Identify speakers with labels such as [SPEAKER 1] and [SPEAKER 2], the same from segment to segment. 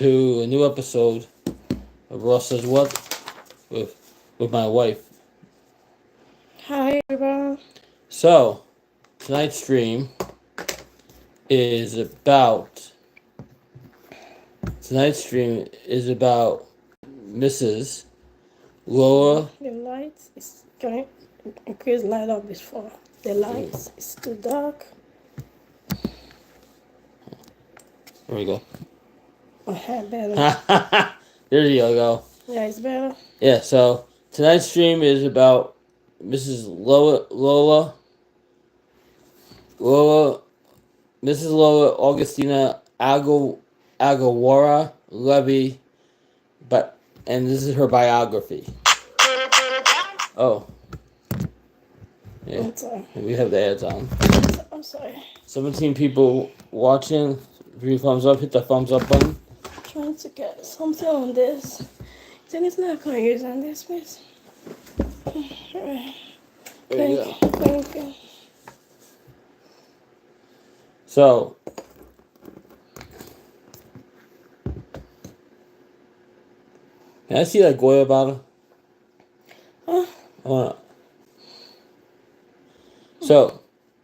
[SPEAKER 1] to a new episode of Ross Says What with my wife.
[SPEAKER 2] Hi, everyone.
[SPEAKER 1] So, tonight's stream is about Mrs. Lola.
[SPEAKER 2] The lights is going to increase light up before. The lights is too dark.
[SPEAKER 1] There we go.
[SPEAKER 2] Better.
[SPEAKER 1] There you go.
[SPEAKER 2] Yeah, it's better.
[SPEAKER 1] Yeah, so tonight's stream is about Mrs. Lola, Mrs. Lola Augustina Agawara Levi, and this is her biography. Oh. Yeah, we have the ads on.
[SPEAKER 2] I'm sorry.
[SPEAKER 1] 17 people watching. 3 thumbs up. Hit the thumbs up button.
[SPEAKER 2] I'm trying to get something on this. Then it's not going to use on this, please.
[SPEAKER 1] There you go.
[SPEAKER 2] Thank you.
[SPEAKER 1] So, can I see that Goya bottle? So,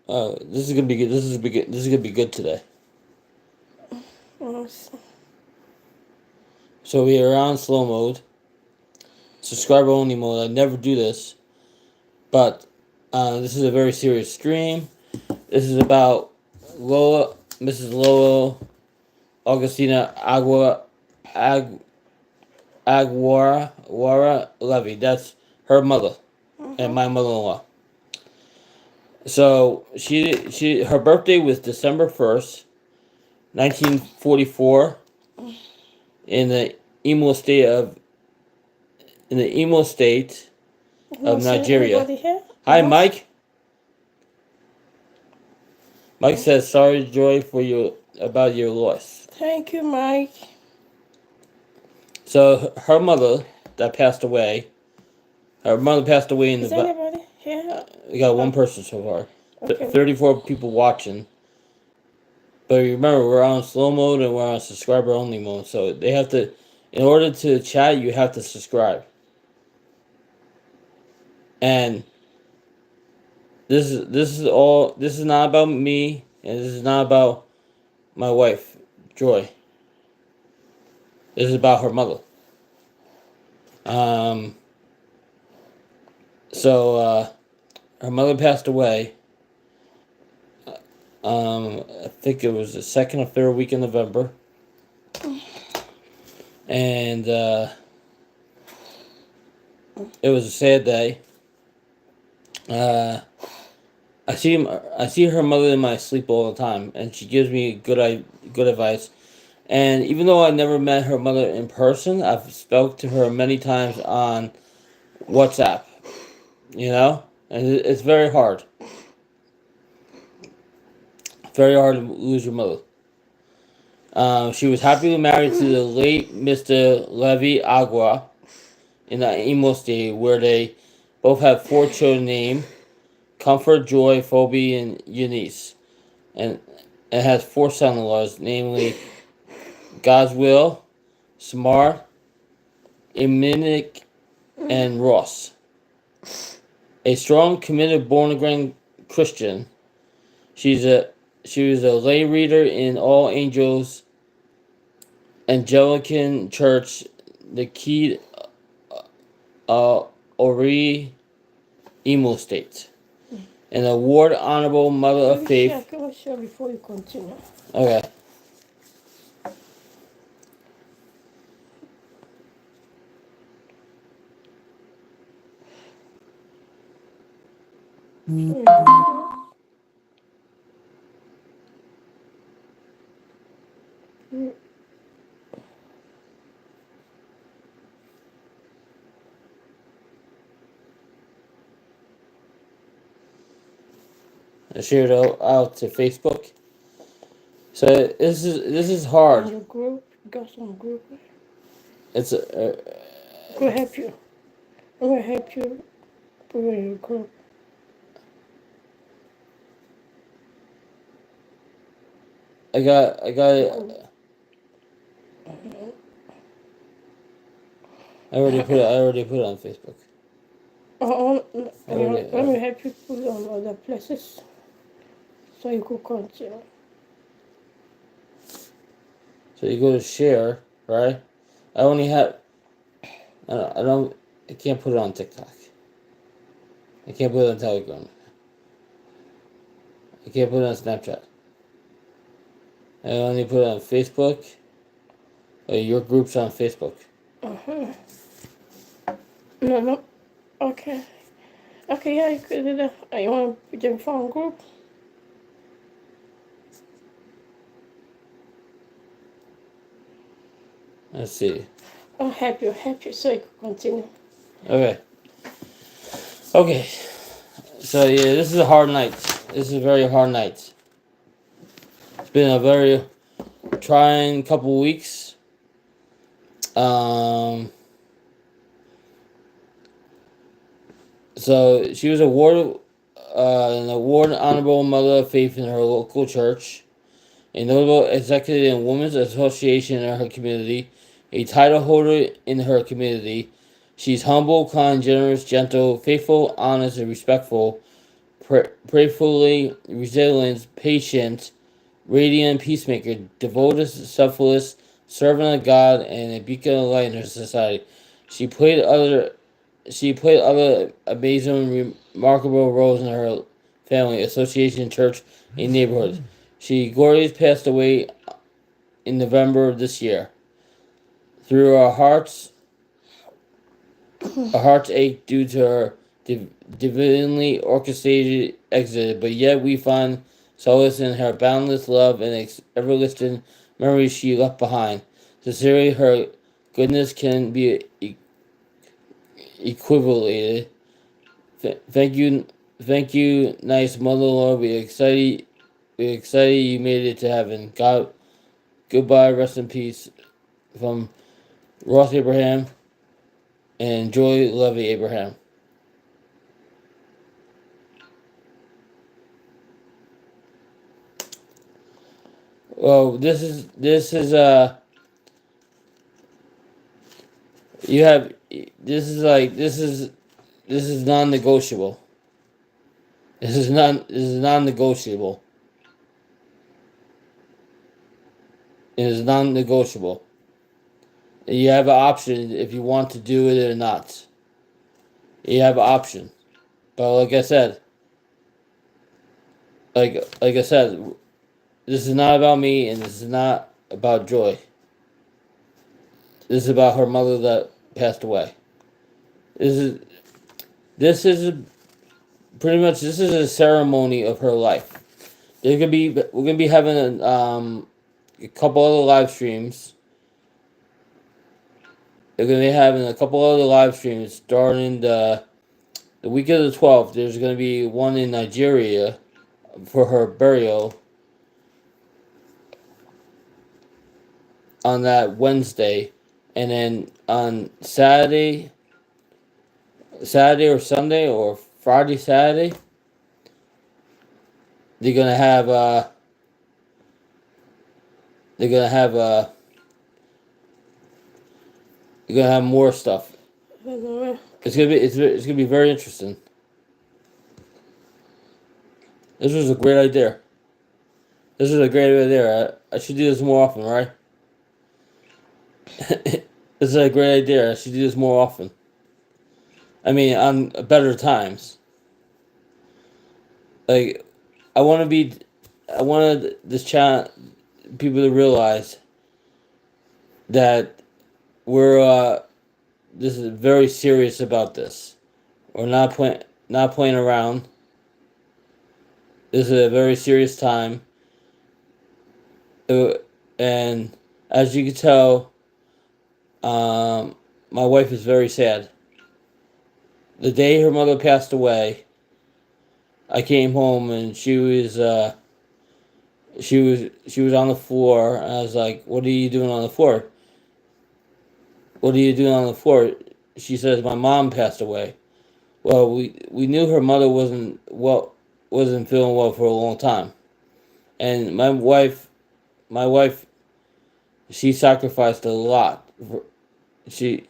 [SPEAKER 1] this is gonna be good. This is gonna be good today. So we are on slow mode, subscriber only mode. I never do this, but this is a very serious stream. This is about Mrs. Lola Augustina Aguara Levy. That's her mother and my mother-in-law. So her birthday was December 1st, 1944, in the Imo state of Nigeria. Hi, Mike. Mike says sorry, Joy, about your loss.
[SPEAKER 2] Thank you, Mike.
[SPEAKER 1] So her mother that passed away. Her mother passed away in
[SPEAKER 2] Is anybody here?
[SPEAKER 1] We got one person so far.
[SPEAKER 2] Okay.
[SPEAKER 1] 34 people watching. But remember, we're on slow mode and we're on subscriber only mode. So they have to, in order to chat, you have to subscribe. And this is not about me, and this is not about my wife, Joy. This is about her mother. So her mother passed away. I think it was the 2nd or 3rd week in November. And it was a sad day. I see her mother in my sleep all the time, and she gives me good advice. And even though I never met her mother in person, I've spoke to her many times on WhatsApp. You know, and it's very hard. Very hard to lose your mother. She was happily married to the late Mr. Levi Agua in the Imo state, where they both have 4 children named Comfort, Joy, Phoebe, and Eunice. And it has 4 son-in-laws, namely Goswill, Smart, Iminik, and Ross. A strong, committed, born-again Christian, she was a lay reader in All Angels Anglican Church, the Key Ori Imo State. An award honorable mother of faith.
[SPEAKER 2] Can we share before you continue?
[SPEAKER 1] Okay. I shared it out to Facebook. So this is hard.
[SPEAKER 2] In your group, got some group.
[SPEAKER 1] It's
[SPEAKER 2] I'm gonna help you. I'm gonna help you put it in your group.
[SPEAKER 1] I got I already put it on Facebook.
[SPEAKER 2] Let me help you put it on other places so you could continue.
[SPEAKER 1] So you go to share, right? I only have. I can't put it on TikTok. I can't put it on Telegram. I can't put it on Snapchat. I only put it on Facebook. Your group's on Facebook.
[SPEAKER 2] No. Okay. Okay, yeah, you could do that. You want to put your phone group?
[SPEAKER 1] Let's see.
[SPEAKER 2] I'll help you so you can continue.
[SPEAKER 1] Okay. Okay. So yeah, this is a hard night. This is a very hard night. It's been a very trying couple weeks. So she was an award honorable mother of faith in her local church, a notable executive in women's association in her community, a title holder in her community. She's humble, kind, generous, gentle, faithful, honest, and respectful, prayerfully resilient, patient, radiant peacemaker, devoted, selfless, servant of God, and a beacon of light in her society. She played other amazing, remarkable roles in her family, association, church, and neighborhood. She gloriously passed away in November of this year. Through our hearts ache due to her divinely orchestrated exit, but yet we find solace in her boundless love and everlasting memories she left behind. Sincerely, her goodness can be equivalated. Thank you, nice mother Lord. We're excited you made it to heaven. God, goodbye, rest in peace. From Ross Abraham and Joy Levy Abraham. Well, this is you have this is non-negotiable. This is non-negotiable. It is non-negotiable. You have an option if you want to do it or not. You have an option, but like I said, this is not about me, and this is not about Joy. This is about her mother that passed away. This is pretty much this is a ceremony of her life. We're gonna be having a couple other live streams. They're gonna be having a couple other live streams starting the week of the 12th. There's gonna be one in Nigeria for her burial on that Wednesday, and then on Saturday or Sunday or Friday, Saturday, they're gonna have they're gonna have you're gonna have more stuff. It's gonna be very interesting. This was a great idea. This is a great idea. I should do this more often, right? This is a great idea. I should do this more often. I mean, on better times. Like, I wanted this channel people to realize that we're this is very serious about this. We're not playing around. This is a very serious time. And as you can tell, my wife is very sad. The day her mother passed away, I came home and she was on the floor, and I was like, "What are you doing on the floor? What are you doing on the floor?" She says, "My mom passed away." Well, we knew her mother wasn't feeling well for a long time, and my wife, she sacrificed a lot. She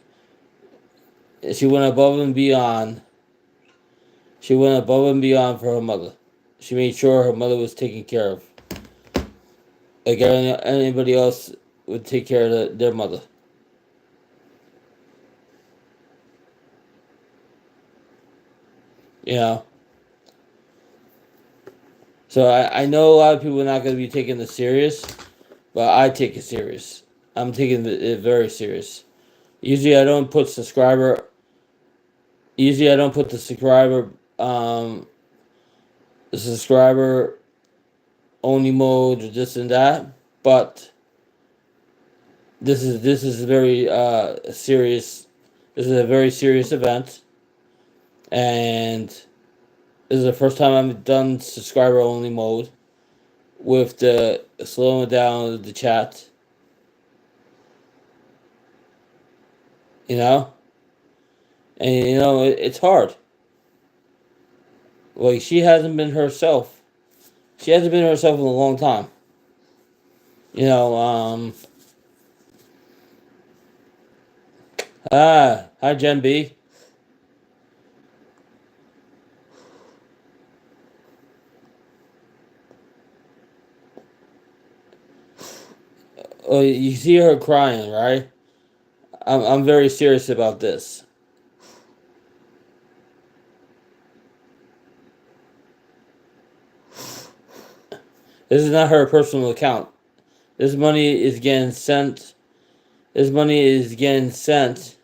[SPEAKER 1] She went above and beyond. She went above and beyond for her mother. She made sure her mother was taken care of. Like anybody else would take care of their mother. You know? So I know a lot of people are not going to be taking this serious, but I take it serious. I'm taking it very serious. Usually I don't put subscriber. Usually I don't put the subscriber only mode or this and that, but this is very serious. This is a very serious event, and this is the first time I've done subscriber only mode with the slowing down of the chat. You know, and it's hard. Like she hasn't been herself. She hasn't been herself in a long time. Hi Jen B. Oh, you see her crying, right? I'm very serious about this. This is not her personal account. This money is getting sent. This money is getting sent.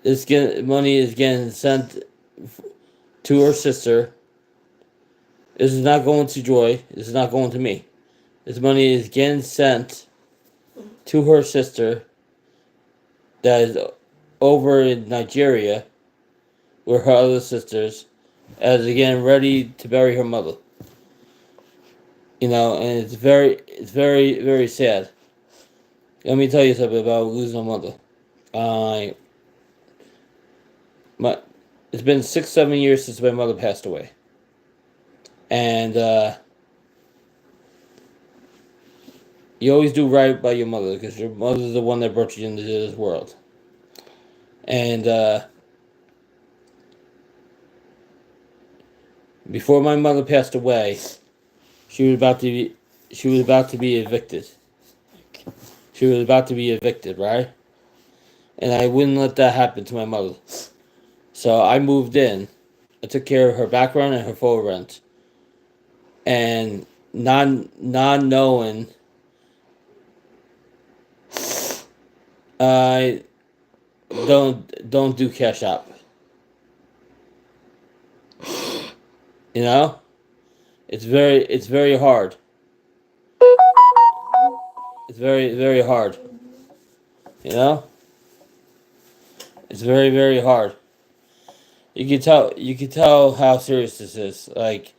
[SPEAKER 1] Money is getting sent to her sister. This is not going to Joy. This is not going to me. This money is getting sent to her sister that is over in Nigeria with her other sisters as again ready to bury her mother. And it's very, very sad. Let me tell you something about losing a mother. It's been 6-7 years since my mother passed away. And you always do right by your mother because your mother's the one that brought you into this world. And before my mother passed away, she was about to be evicted. She was about to be evicted, right? And I wouldn't let that happen to my mother. So I moved in. I took care of her background and her full rent. And not knowing, I don't do Cash App. It's very hard. It's very hard. It's very hard. You can tell how serious this is. Like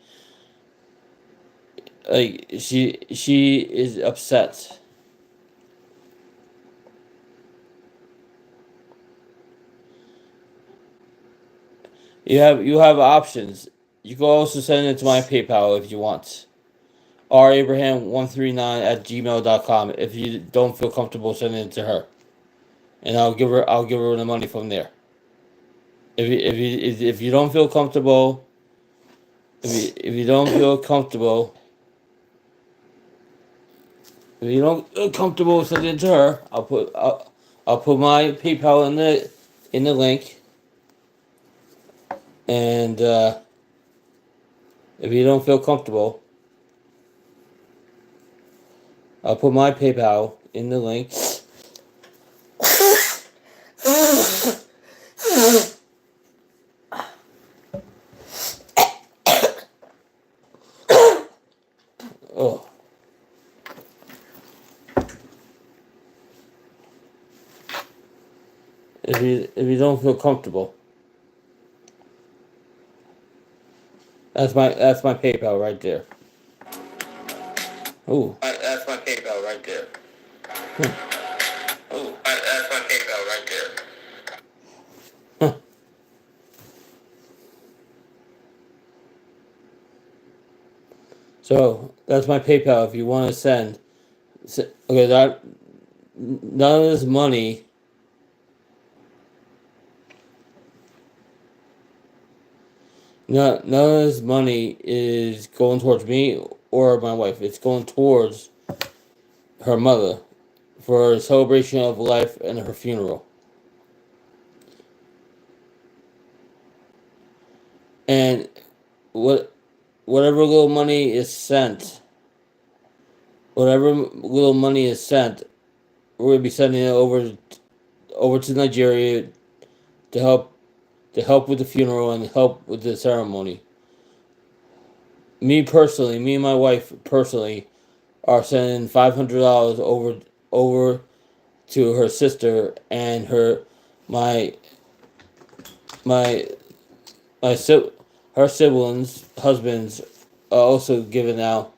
[SPEAKER 1] she is upset. You have options. You can also send it to my PayPal if you want. rabraham139@gmail.com if you don't feel comfortable sending it to her. And I'll give her the money from there. If you don't feel comfortable, if you don't feel comfortable, if you don't feel comfortable sending it to her, I'll put my PayPal in the link. And if you don't feel comfortable, I'll put my PayPal in the link. Oh. If you don't feel comfortable, that's my PayPal right there. Ooh. That's my PayPal right there. Ooh. That's my PayPal right there. Huh. So that's my PayPal if you want to send. Okay, that none of this money. None of this money is going towards me or my wife. It's going towards her mother for a celebration of life and her funeral. And whatever little money is sent, whatever little money is sent, we're gonna be sending it over to Nigeria to help with the funeral and help with the ceremony. Me and my wife personally are sending $500 over to her sister and my my my her siblings husbands are also giving out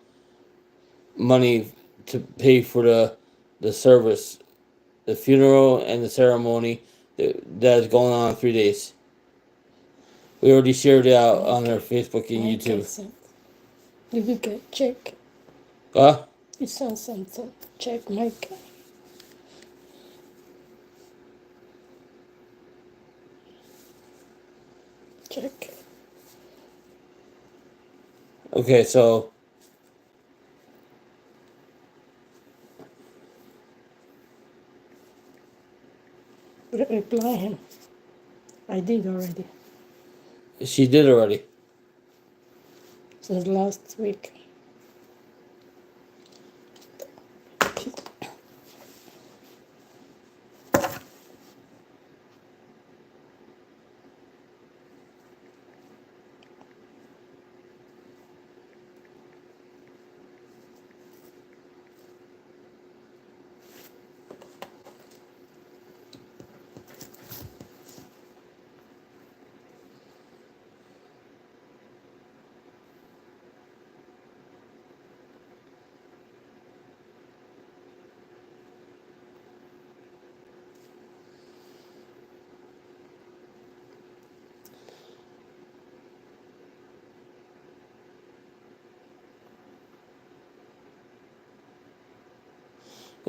[SPEAKER 1] money to pay for the service, the funeral and the ceremony that is going on in 3 days. We already shared it out on our Facebook and YouTube.
[SPEAKER 2] Did you get check?
[SPEAKER 1] Huh?
[SPEAKER 2] You sent something. Check Mike. Check.
[SPEAKER 1] Okay, so
[SPEAKER 2] Reply him. I did already.
[SPEAKER 1] she did already.
[SPEAKER 2] Since last week.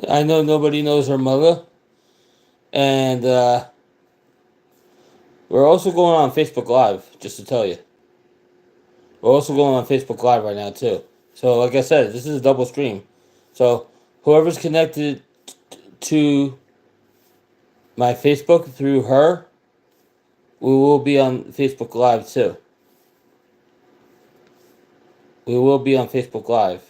[SPEAKER 1] I know nobody knows her mother, and we're also going on Facebook Live, just to tell you. We're also going on Facebook Live right now too. So, like I said, this is a double stream. So, whoever's connected to my Facebook through her, we will be on Facebook Live too. We will be on Facebook Live.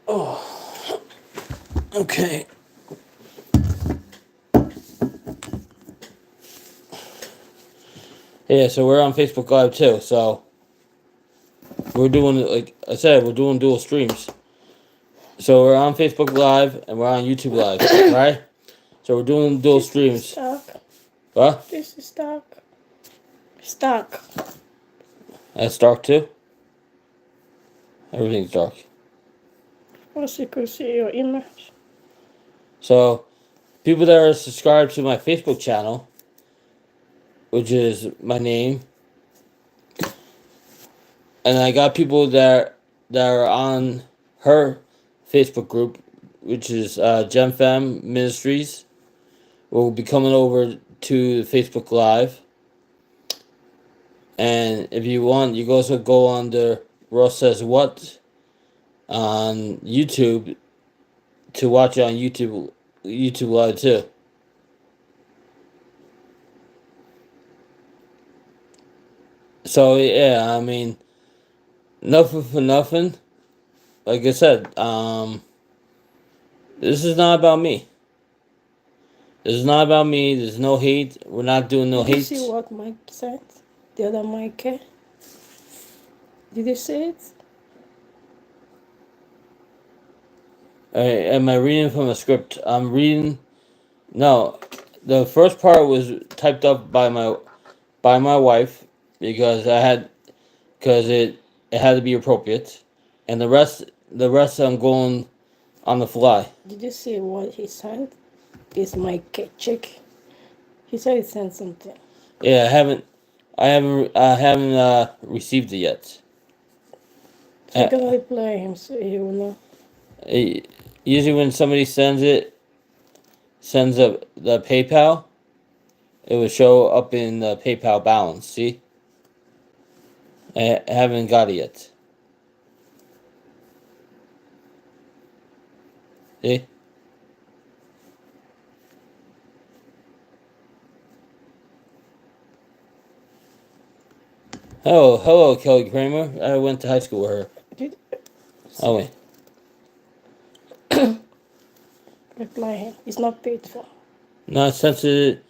[SPEAKER 1] Oh, okay. Yeah, so we're on Facebook Live too. So we're doing, like I said, we're doing dual streams. So we're on Facebook Live and we're on YouTube Live, right? So we're doing dual streams.
[SPEAKER 2] Stuck.
[SPEAKER 1] What?
[SPEAKER 2] This is stuck. Stuck.
[SPEAKER 1] That's dark too. Everything's dark.
[SPEAKER 2] Once you could see your image.
[SPEAKER 1] So people that are subscribed to my Facebook channel, which is my name, and I got people that are on her Facebook group, which is GemFam Ministries, will be coming over to Facebook Live. And if you want, you can also go on the Ross Says What on YouTube to watch it on YouTube Live too. So yeah, I mean, nothing for nothing. Like I said, this is not about me. This is not about me. There's no hate. We're not doing no hate.
[SPEAKER 2] Did you see what Mike said? The other Mike? Did you see it?
[SPEAKER 1] Am I reading from a script? I'm reading. No, the first part was typed up by my wife because it had to be appropriate, and the rest I'm going on the fly.
[SPEAKER 2] Did you see what he sent? It's Mike check. He said he sent something.
[SPEAKER 1] Yeah, I haven't received it yet.
[SPEAKER 2] You're gonna reply him, so he will know.
[SPEAKER 1] Usually when somebody sends up the PayPal, it would show up in the PayPal balance. See, I haven't got it yet. See. Hello, Kelly Kramer. I went to high school with her.
[SPEAKER 2] Did
[SPEAKER 1] Oh wait.
[SPEAKER 2] reply him. It's not paid for.
[SPEAKER 1] Not sensitive.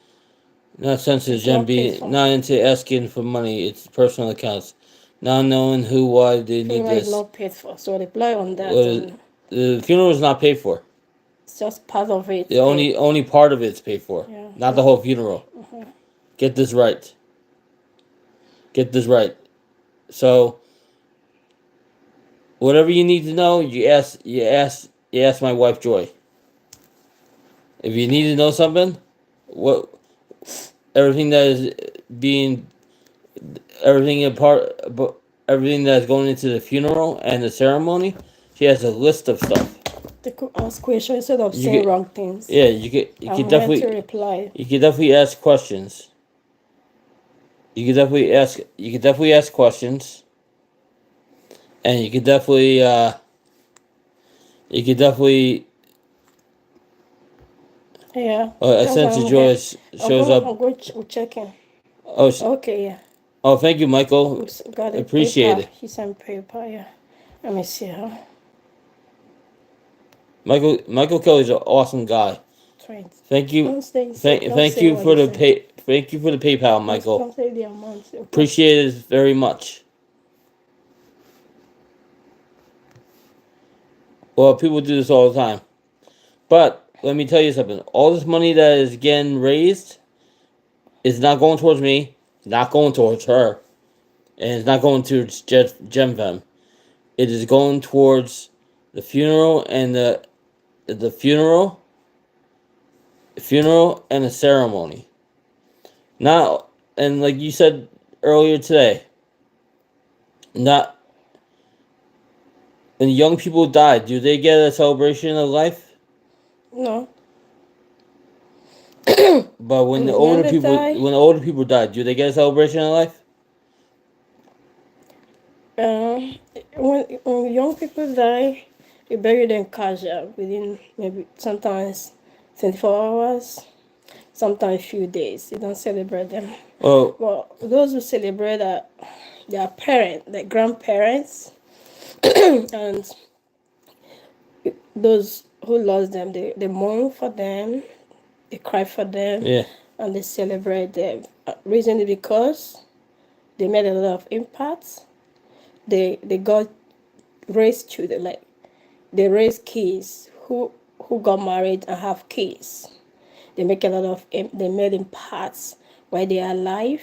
[SPEAKER 1] Not sensitive,
[SPEAKER 2] It's not paid
[SPEAKER 1] Gen
[SPEAKER 2] for.
[SPEAKER 1] Not into asking for money. It's personal accounts. Not knowing who, why they need
[SPEAKER 2] Funeral is
[SPEAKER 1] this.
[SPEAKER 2] not paid for. So reply on that. And
[SPEAKER 1] The funeral is not paid for.
[SPEAKER 2] it's just part of it.
[SPEAKER 1] The only part of it's paid for.
[SPEAKER 2] Yeah.
[SPEAKER 1] Not the whole funeral. Get this right. Get this right. So whatever you need to know, you ask my wife Joy. If you need to know something, everything that is being everything that's going into the funeral and the ceremony, she has a list of stuff.
[SPEAKER 2] They could ask questions instead of saying wrong things.
[SPEAKER 1] Yeah, you could definitely
[SPEAKER 2] to reply.
[SPEAKER 1] You could definitely ask questions. You could definitely ask questions. And you could definitely
[SPEAKER 2] Yeah.
[SPEAKER 1] a sense of joy shows up.
[SPEAKER 2] I'm going to check in.
[SPEAKER 1] Oh,
[SPEAKER 2] Okay, yeah.
[SPEAKER 1] oh, thank you, Michael.
[SPEAKER 2] Got it.
[SPEAKER 1] Appreciate
[SPEAKER 2] paper.
[SPEAKER 1] it.
[SPEAKER 2] He sent paper, yeah. Let me see her.
[SPEAKER 1] Michael Kelly's an awesome guy.
[SPEAKER 2] Right.
[SPEAKER 1] Thank you.
[SPEAKER 2] Don't say,
[SPEAKER 1] Thank you for the Thank you for the PayPal, Michael.
[SPEAKER 2] Don't say the amount. Okay.
[SPEAKER 1] Appreciate it very much. Well, people do this all the time. But let me tell you something. All this money that is getting raised is not going towards me. It's not going towards her. And it's not going towards GemFem. It is going towards the funeral and the funeral and the ceremony. Not, and like you said earlier today, not when young people die, do they get a celebration of life?
[SPEAKER 2] No.
[SPEAKER 1] But when the older people die, do they get a celebration of life?
[SPEAKER 2] When young people die, you bury them casual within maybe sometimes 24 hours, sometimes few days. You don't celebrate them.
[SPEAKER 1] Well,
[SPEAKER 2] Well, those who celebrate are their parents, their grandparents, and those who lost them, they mourn for them, they cry for them,
[SPEAKER 1] yeah.
[SPEAKER 2] and they celebrate them. Reason is because they made a lot of impact. They got raised children, like they raised kids who got married and have kids. They make a lot of they made impacts while they are alive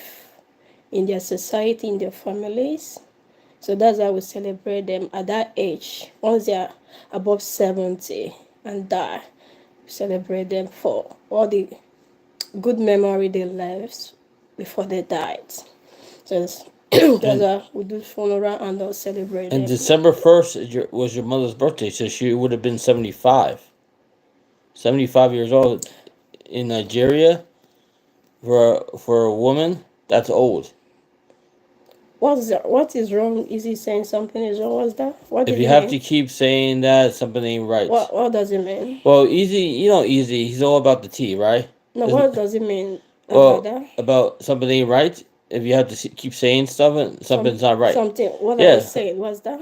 [SPEAKER 2] in their society, in their families. So that's why we celebrate them at that age. Once they are above 70 and die, we celebrate them for all the good memory they left before they died. So that's why we do funeral and they'll celebrate
[SPEAKER 1] And
[SPEAKER 2] them.
[SPEAKER 1] December 1st was your mother's birthday, so she would have been 75. 75 years old in Nigeria for a woman, that's old.
[SPEAKER 2] What is wrong? Is he saying something is wrong? What's that? What
[SPEAKER 1] If
[SPEAKER 2] did
[SPEAKER 1] you
[SPEAKER 2] he
[SPEAKER 1] have
[SPEAKER 2] mean?
[SPEAKER 1] to keep saying that, something ain't right.
[SPEAKER 2] What does it mean?
[SPEAKER 1] Well, Easy, he's all about the tea, right?
[SPEAKER 2] No, what does it mean
[SPEAKER 1] Well,
[SPEAKER 2] about that?
[SPEAKER 1] about something ain't right, if you have to keep saying stuff, something's not right.
[SPEAKER 2] Something. What
[SPEAKER 1] Yeah.
[SPEAKER 2] are you saying? What's that?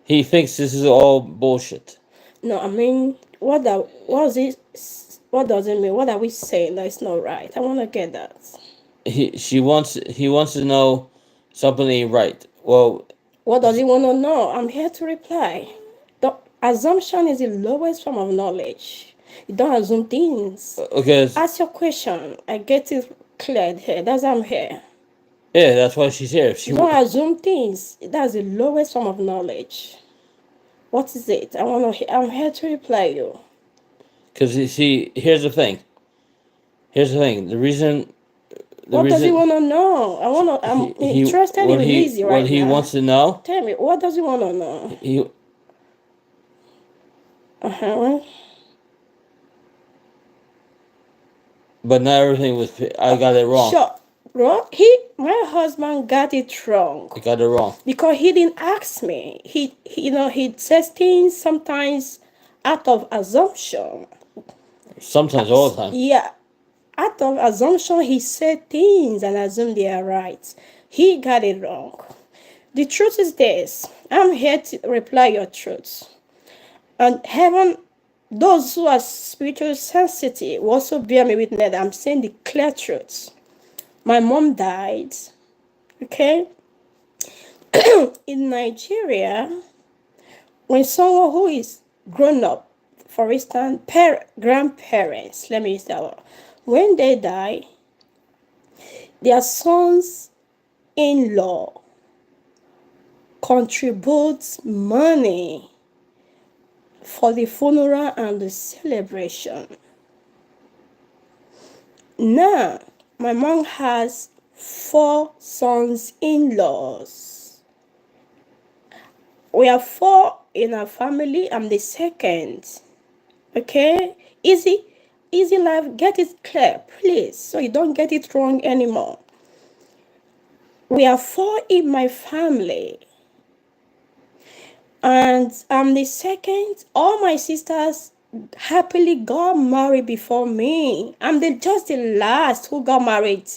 [SPEAKER 1] He thinks this is all bullshit.
[SPEAKER 2] No, I mean, what does it mean? What are we saying that is not right? I want to get that.
[SPEAKER 1] He wants to know something ain't right. Well,
[SPEAKER 2] What does he want to know? I'm here to reply. The assumption is the lowest form of knowledge. You don't assume things.
[SPEAKER 1] okay.
[SPEAKER 2] Ask your question. I get it cleared here. That's why I'm here.
[SPEAKER 1] Yeah, that's why she's here.
[SPEAKER 2] You don't assume things. That's the lowest form of knowledge. What is it? I'm here to reply you.
[SPEAKER 1] Because you see, here's the thing. The reason
[SPEAKER 2] What does he want to know? I'm interested in Lizzie right now.
[SPEAKER 1] What he wants to know?
[SPEAKER 2] Tell me, what does he want to know?
[SPEAKER 1] But not everything was. I got it wrong.
[SPEAKER 2] Sure. Bro, my husband got it wrong.
[SPEAKER 1] He got it wrong.
[SPEAKER 2] Because he didn't ask me. He says things sometimes out of assumption.
[SPEAKER 1] Sometimes, all the time.
[SPEAKER 2] Yeah. Out of assumption, he said things and assumed they are right. He got it wrong. The truth is this. I'm here to reply your truth. And heaven, those who are spiritually sensitive will also bear me witness. I'm saying the clear truth. My mom died. Okay? In Nigeria, when someone who is grown up, for instance, grandparents, let me use that word, when they die, their sons-in-law contributes money for the funeral and the celebration. Now, my mom has 4 sons-in-laws. We are 4 in our family. I'm the second. Okay? Easy life. Get it clear, please, so you don't get it wrong anymore. We are 4 in my family. And I'm the second. All my sisters happily got married before me. I'm just the last who got married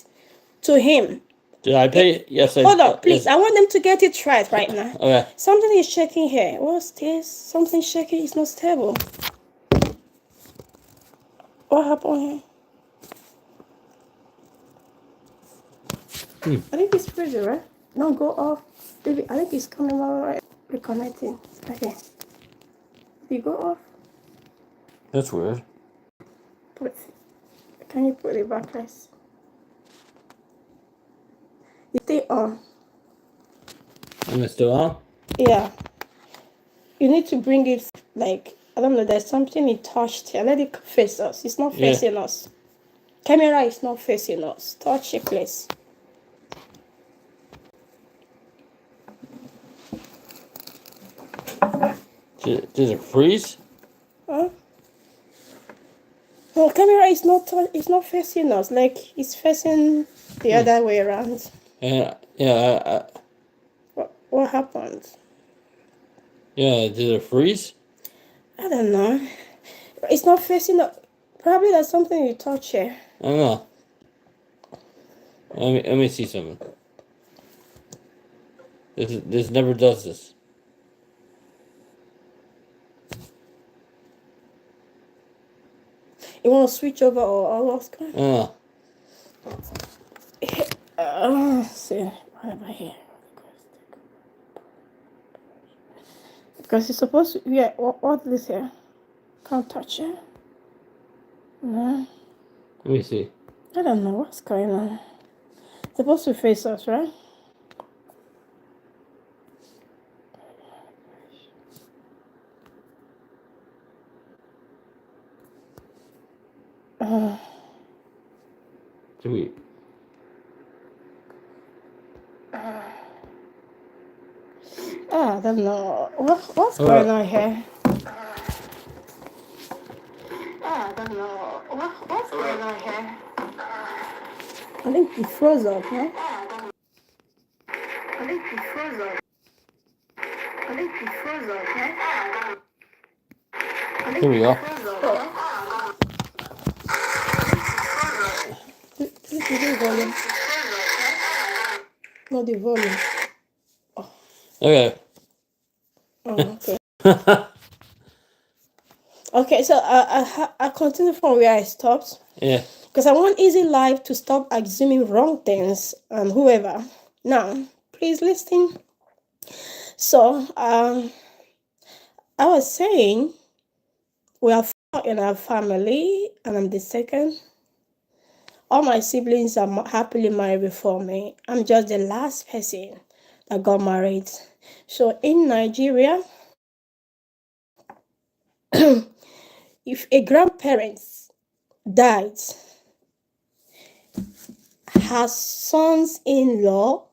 [SPEAKER 2] to him.
[SPEAKER 1] Did I pay? Yes, I did.
[SPEAKER 2] Hold on, please. I want them to get it right now.
[SPEAKER 1] Okay.
[SPEAKER 2] Something is shaking here. What's this? Something shaking. It's not stable. What happened here? I think it's freezing, right? Don't go off. Baby, I think it's coming all right. Reconnecting. Okay. Did you go off?
[SPEAKER 1] That's weird.
[SPEAKER 2] Can you put it back, guys? You stay on.
[SPEAKER 1] Am I still on?
[SPEAKER 2] Yeah. You need to bring it like, I don't know, there's something it touched here. Let it face us. It's not facing us. Camera is not facing us. Touch it, please.
[SPEAKER 1] Did it freeze?
[SPEAKER 2] Huh? No, camera is not facing us. Like, it's facing the other way around.
[SPEAKER 1] Yeah.
[SPEAKER 2] What happened?
[SPEAKER 1] Yeah, did it freeze?
[SPEAKER 2] I don't know. It's not facing up. Probably there's something you touch here.
[SPEAKER 1] I don't know. Let me see something. This never does this.
[SPEAKER 2] You want to switch over or what's going on? Let's see. What about here? Because it's supposed to. Yeah. What's this here? Can't touch it. No.
[SPEAKER 1] Let me see.
[SPEAKER 2] I don't know what's going on. It's supposed to face us, right?
[SPEAKER 1] Sweet.
[SPEAKER 2] I don't know. What's going on here? I don't know. What's going on here? I think it froze up, huh? I think it froze up, huh?
[SPEAKER 1] Here we go.
[SPEAKER 2] This is the volume. Not the volume.
[SPEAKER 1] Okay.
[SPEAKER 2] Oh, okay. Okay, so I continue from where I stopped.
[SPEAKER 1] Yeah.
[SPEAKER 2] Because I want easy life to stop assuming wrong things and whoever. Now, please listen. So, I was saying we are 4 in our family, and I'm the second. All my siblings are happily married before me. I'm just the last person that got married. So in Nigeria, if a grandparent died, her sons-in-law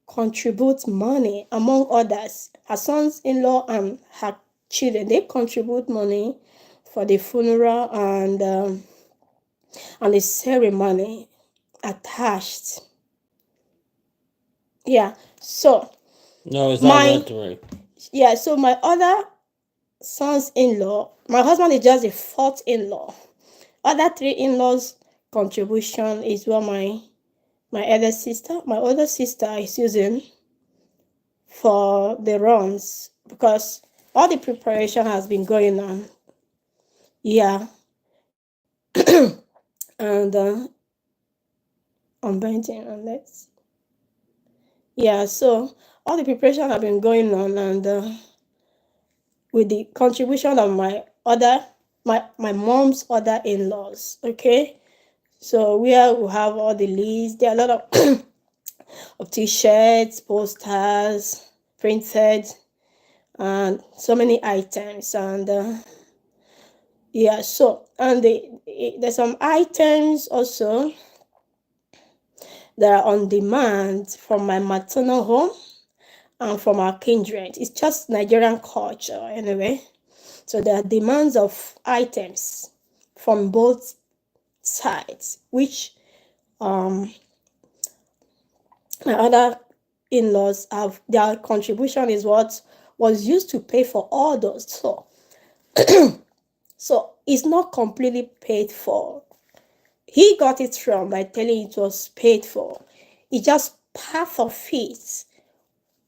[SPEAKER 2] contribute money, among others. Her sons-in-law and her children, they contribute money for the funeral and the ceremony attached. Yeah. So
[SPEAKER 1] No, it's not
[SPEAKER 2] my
[SPEAKER 1] that right.
[SPEAKER 2] so my other sons-in-law, my husband is just a fourth in-law. Other three in-laws contribution is what my older sister is using for the runs, because all the preparation has been going on. Yeah. And I'm bending on this. Yeah, so all the preparation have been going on, and with the contribution of my mom's other in-laws. Okay, so we have all the lists. There are a lot of of t-shirts, posters, printed, and so many items. And yeah, so and there's some items also that are on demand from my maternal home and from our kindred. It's just Nigerian culture anyway. So there are demands of items from both sides, which my other in-laws have. Their contribution is what was used to pay for all those. So it's not completely paid for. He got it wrong by telling it was paid for. It's just part of it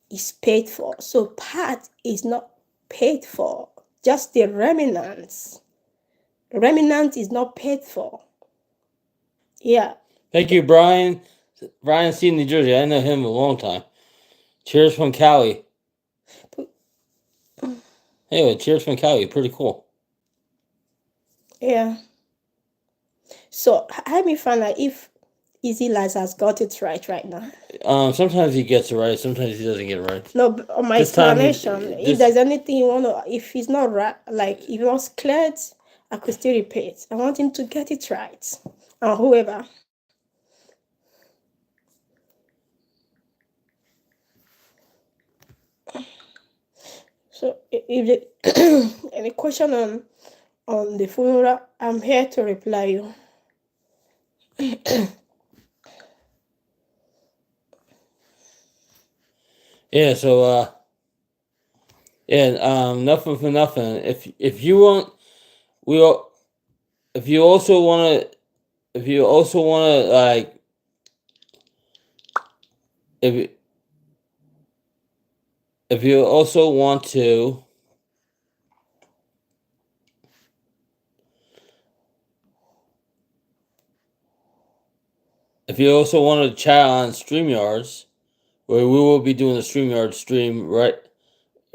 [SPEAKER 2] is paid for. So part is not paid for. Just the remnants. Remnant is not paid for. Yeah.
[SPEAKER 1] Thank you, Brian. Brian C. New Jersey. I know him a long time. Cheers from Cali. Anyway, cheers from Cali. Pretty cool.
[SPEAKER 2] Yeah. So help me find out if Easy Lies has got it right now.
[SPEAKER 1] Sometimes he gets it right. Sometimes he doesn't get it right.
[SPEAKER 2] No, on my explanation, if there's anything you want to, if he's not right, like if it was cleared, I could still repeat. I want him to get it right, or whoever. So if any question on the funeral, I'm here to reply you.
[SPEAKER 1] Yeah. So nothing for nothing. If you want, if you also want to like if you also want to chat on StreamYards, where we will be doing the StreamYard stream right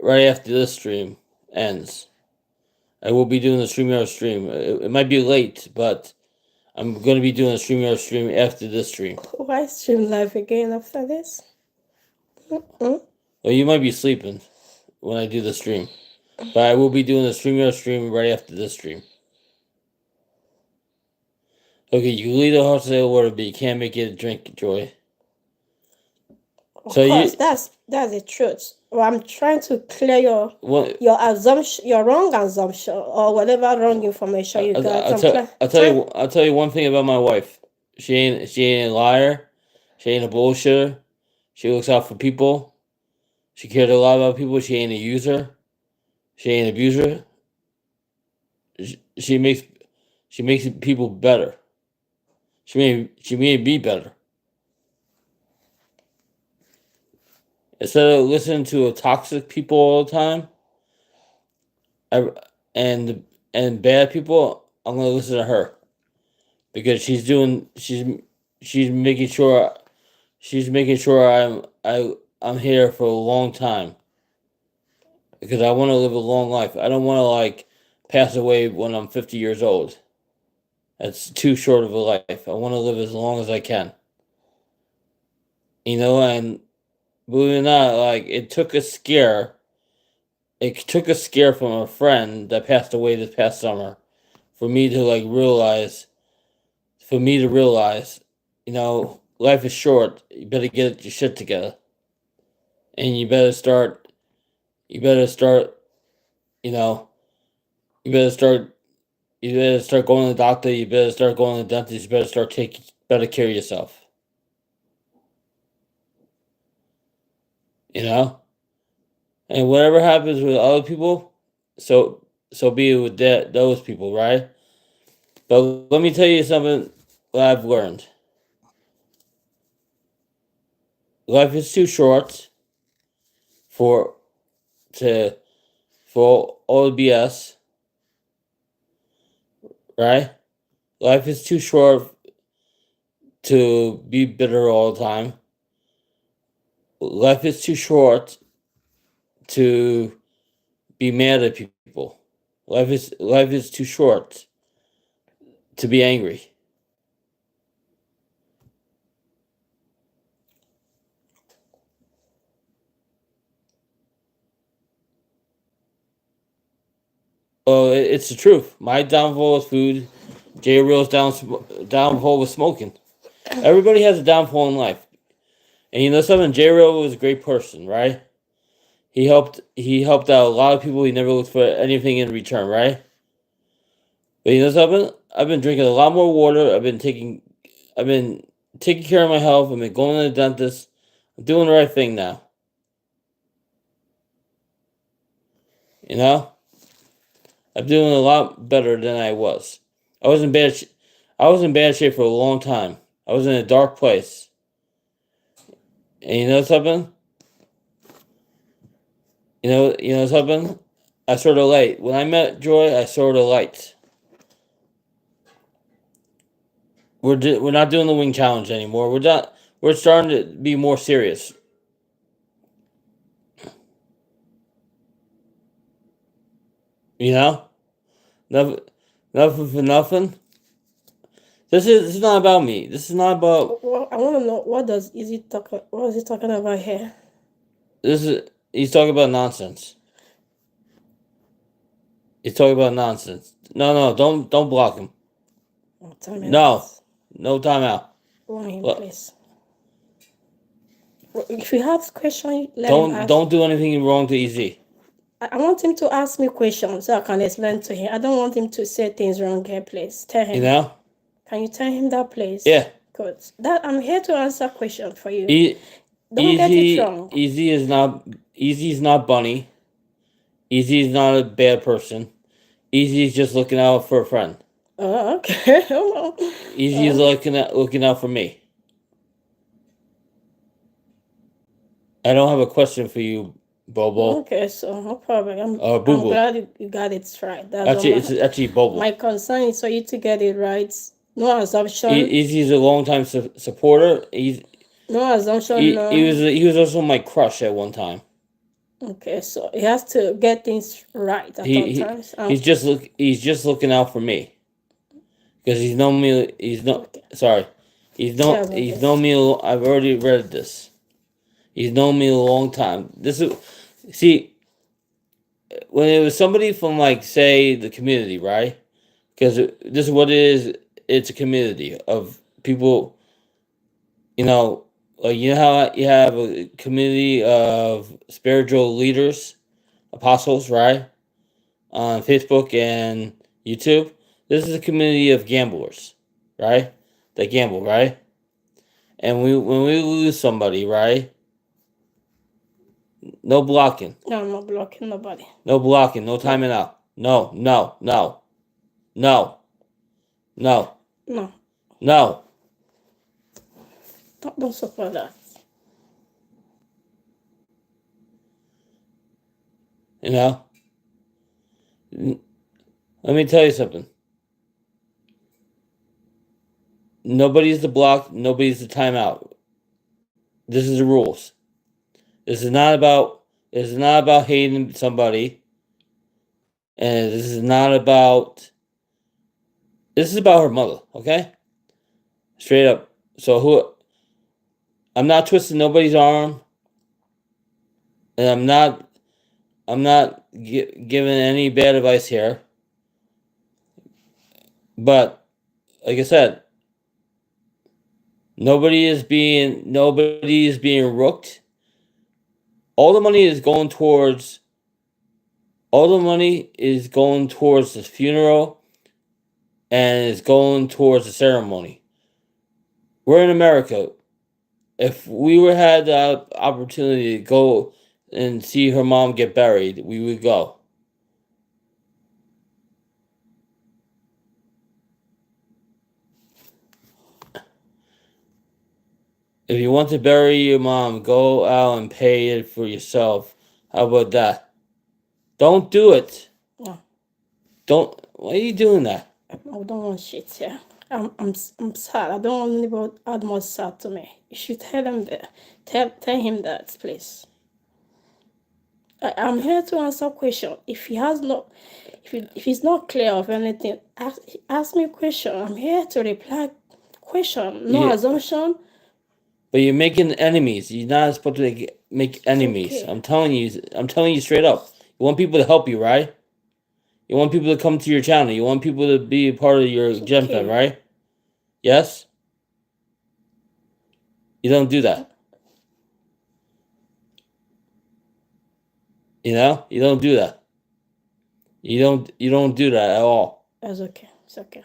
[SPEAKER 1] after this stream ends. I will be doing the StreamYard stream. It might be late, but I'm going to be doing a StreamYard stream after this stream.
[SPEAKER 2] Why stream live again after this?
[SPEAKER 1] Well, you might be sleeping when I do the stream, but I will be doing the StreamYard stream right after this stream. Okay, you can leave the house to water, but you can't make it a drink, Joy.
[SPEAKER 2] Of course, that's the truth. Well, I'm trying to clear your assumption, your wrong assumption, or whatever wrong information you got.
[SPEAKER 1] I'll tell you one thing about my wife. She ain't a liar. She ain't a bullshitter. She looks out for people. She cares a lot about people. She ain't a user. She ain't an abuser. She makes people better. She may be better. Instead of listening to toxic people all the time, and bad people, I'm gonna listen to her, because she's making sure I'm here for a long time, because I want to live a long life. I don't want to like pass away when I'm 50 years old. That's too short of a life. I want to live as long as I can. And believe it or not, like it took a scare. It took a scare from a friend that passed away this past summer for me to realize, life is short. You better get your shit together, and you better start. You better start. You know. You better start. You better start going to the doctor. You better start going to the dentist. You better start taking better care of yourself. You know. And whatever happens with other people, so be it with those people, right? But let me tell you something that I've learned. Life is too short for to for all the BS, right? Life is too short to be bitter all the time. Life is too short to be mad at people. Life is too short to be angry. Oh, it's the truth. My downfall was food. J. Real's downfall was smoking. Everybody has a downfall in life. And you know something? J. Real was a great person, right? He helped out a lot of people. He never looked for anything in return, right? But you know something? I've been drinking a lot more water. I've been taking care of my health. I've been going to the dentist. I'm doing the right thing now. You know? I'm doing a lot better than I was. I was in bad I was in bad shape for a long time. I was in a dark place. And you know something? You know something? I saw the light. When I met Joy, I saw the light. We're not doing the wing challenge anymore. We're starting to be more serious. You know? Nothing, nothing for nothing. This is not about me. This is not about.
[SPEAKER 2] Well, I want to know what is he talking about here?
[SPEAKER 1] He's talking about nonsense. He's talking about nonsense. No, don't block him.
[SPEAKER 2] Oh, 10 minutes.
[SPEAKER 1] No timeout.
[SPEAKER 2] Want him,
[SPEAKER 1] Look,
[SPEAKER 2] please. If you have question, let him ask.
[SPEAKER 1] don't do anything wrong to EZ.
[SPEAKER 2] I want him to ask me questions so I can explain to him. I don't want him to say things wrong here, please. Tell him.
[SPEAKER 1] You know?
[SPEAKER 2] Can you tell him that, please?
[SPEAKER 1] Yeah.
[SPEAKER 2] Good. That I'm here to answer questions for you.
[SPEAKER 1] Don't
[SPEAKER 2] get it wrong.
[SPEAKER 1] Easy's not Bunny. Easy's not a bad person. Easy's just looking out for a friend.
[SPEAKER 2] Oh, okay.
[SPEAKER 1] Easy's looking out for me. I don't have a question for you, Bobo.
[SPEAKER 2] Okay, so no problem.
[SPEAKER 1] Boo
[SPEAKER 2] I'm
[SPEAKER 1] Boo.
[SPEAKER 2] glad you got it right.
[SPEAKER 1] It's actually Bobo.
[SPEAKER 2] My concern is for you to get it right. No assumption.
[SPEAKER 1] Easy's a long-time supporter.
[SPEAKER 2] No assumption.
[SPEAKER 1] He was also my crush at one time.
[SPEAKER 2] Okay, so he has to get things right at all times.
[SPEAKER 1] He's just looking out for me. Because he's known me. He's known me. I've already read this. He's known me a long time. When it was somebody from, like, say, the community, right? Because this is what it is. It's a community of people. You know how you have a community of spiritual leaders, apostles, right? On Facebook and YouTube. This is a community of gamblers, right? They gamble, right? And when we lose somebody, right? No blocking.
[SPEAKER 2] No, I'm not blocking nobody.
[SPEAKER 1] No blocking. No timing out. No.
[SPEAKER 2] Don't support that.
[SPEAKER 1] You know? Let me tell you something. Nobody's the block. Nobody's the timeout. This is the rules. This is not about hating somebody. And this is about her mother, okay? Straight up. So I'm not twisting nobody's arm. And I'm not giving any bad advice here. But like I said, Nobody is being rooked. All the money is going towards the funeral and is going towards the ceremony. We're in America. If we had the opportunity to go and see her mom get buried, we would go. If you want to bury your mom, go out and pay it for yourself. How about that? Don't do it.
[SPEAKER 2] No,
[SPEAKER 1] Don't. Why are you doing that?
[SPEAKER 2] I don't want shit here. I'm sad. I don't want anybody to add more sad to me. You should tell him that. Tell him that, please. I'm here to answer question. If he has no, if he's not clear of anything, ask me a question. I'm here to reply question, no assumption.
[SPEAKER 1] But you're making enemies. You're not supposed to make enemies.
[SPEAKER 2] Okay.
[SPEAKER 1] I'm telling you straight up. You want people to help you, right? You want people to come to your channel. You want people to be a part of your gem fam, right? Yes? You don't do that. You know? You don't do that. You don't do that at all.
[SPEAKER 2] That's okay. It's okay.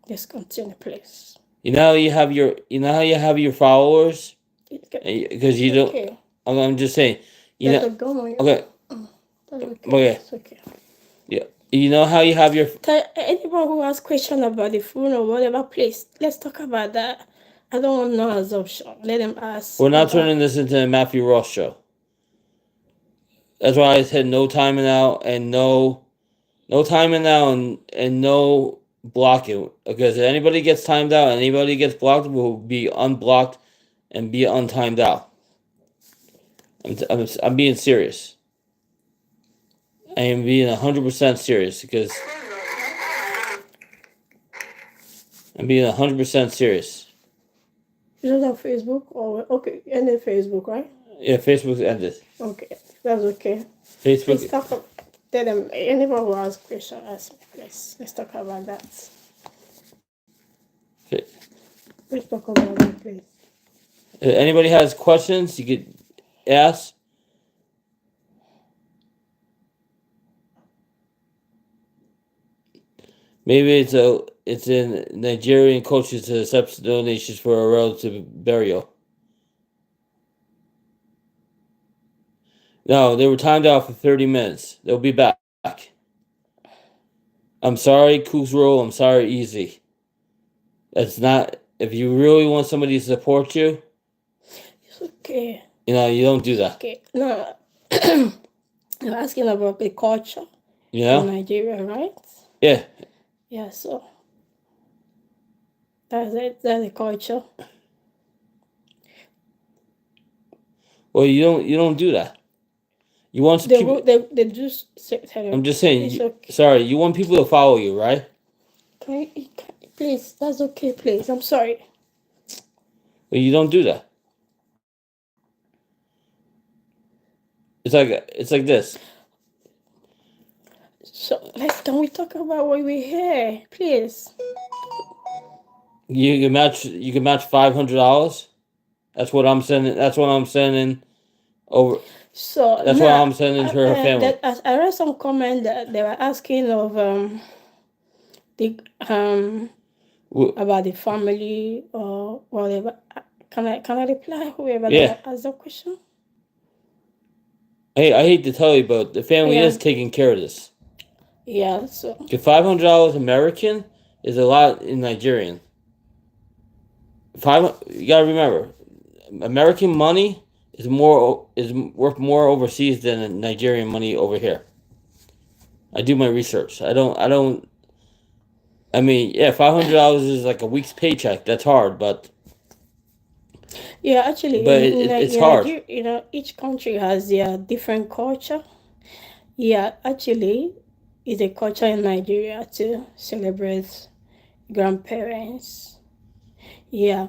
[SPEAKER 2] Just continue, please.
[SPEAKER 1] You know how you have your followers? Because you don't.
[SPEAKER 2] Okay.
[SPEAKER 1] I'm just saying.
[SPEAKER 2] There's a gun on you.
[SPEAKER 1] Okay.
[SPEAKER 2] That's okay.
[SPEAKER 1] Okay.
[SPEAKER 2] It's okay.
[SPEAKER 1] Yeah. You know how you have your.
[SPEAKER 2] Anyone who has question about the phone or whatever, please, let's talk about that. I don't want no assumption. Let them ask.
[SPEAKER 1] We're not turning this into a Matthew Ross show. That's why I said no timing out and no timing out and no blocking. Because if anybody gets timed out, anybody gets blocked will be unblocked and be untimed out. I'm being serious. I am being 100% serious because I'm being 100% serious.
[SPEAKER 2] You don't have Facebook? Or okay, ended Facebook, right?
[SPEAKER 1] Yeah, Facebook's ended.
[SPEAKER 2] Okay, that's okay.
[SPEAKER 1] Facebook.
[SPEAKER 2] Please talk about, tell them, anyone who has question, ask me, please. Let's talk about that.
[SPEAKER 1] Okay.
[SPEAKER 2] Let's talk about that, please.
[SPEAKER 1] If anybody has questions, you could ask. Maybe it's in Nigerian culture to accept donations for a relative burial. No, they were timed out for 30 minutes. They'll be back. I'm sorry, Cook's Roll. I'm sorry, Easy. That's not. If you really want somebody to support you,
[SPEAKER 2] it's okay.
[SPEAKER 1] You don't do that.
[SPEAKER 2] Okay, no. You're asking about the culture in Nigeria, right?
[SPEAKER 1] Yeah.
[SPEAKER 2] Yeah, so that's it. That's the culture.
[SPEAKER 1] Well, you don't do that. You want people.
[SPEAKER 2] They do.
[SPEAKER 1] I'm just saying.
[SPEAKER 2] Okay.
[SPEAKER 1] Sorry, you want people to follow you, right?
[SPEAKER 2] Please, that's okay. Please, I'm sorry.
[SPEAKER 1] Well, you don't do that. It's like this.
[SPEAKER 2] So can we talk about why we're here, please?
[SPEAKER 1] You can match $500. That's what I'm sending. That's what I'm sending over.
[SPEAKER 2] So
[SPEAKER 1] that's what I'm sending to her family.
[SPEAKER 2] I read some comment that they were asking of about the family or whatever. Can I reply whoever asked the question?
[SPEAKER 1] Hey, I hate to tell you, but the family is taking care of this.
[SPEAKER 2] Yeah, so
[SPEAKER 1] $500 American is a lot in Nigerian. You gotta remember, American money is worth more overseas than Nigerian money over here. I do my research. I mean, yeah, $500 is like a week's paycheck. That's hard, but
[SPEAKER 2] yeah, actually,
[SPEAKER 1] but it's hard.
[SPEAKER 2] Each country has their different culture. Yeah, actually, it's a culture in Nigeria to celebrate grandparents. Yeah.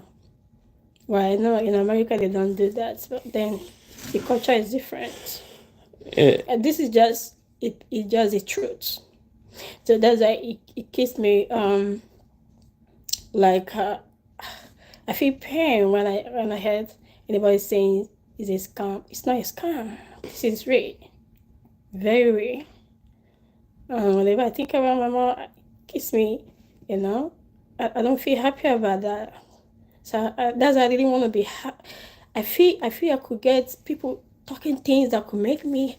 [SPEAKER 2] Well, I know in America they don't do that, but then the culture is different. And this is just it's just the truth. So that's why it keeps me like I feel pain when I heard anybody saying it's a scam. It's not a scam. This is real, very real. Whenever I think about my mom, kiss me, I don't feel happy about that. So that's why I didn't want to be. I feel I could get people talking things that could make me,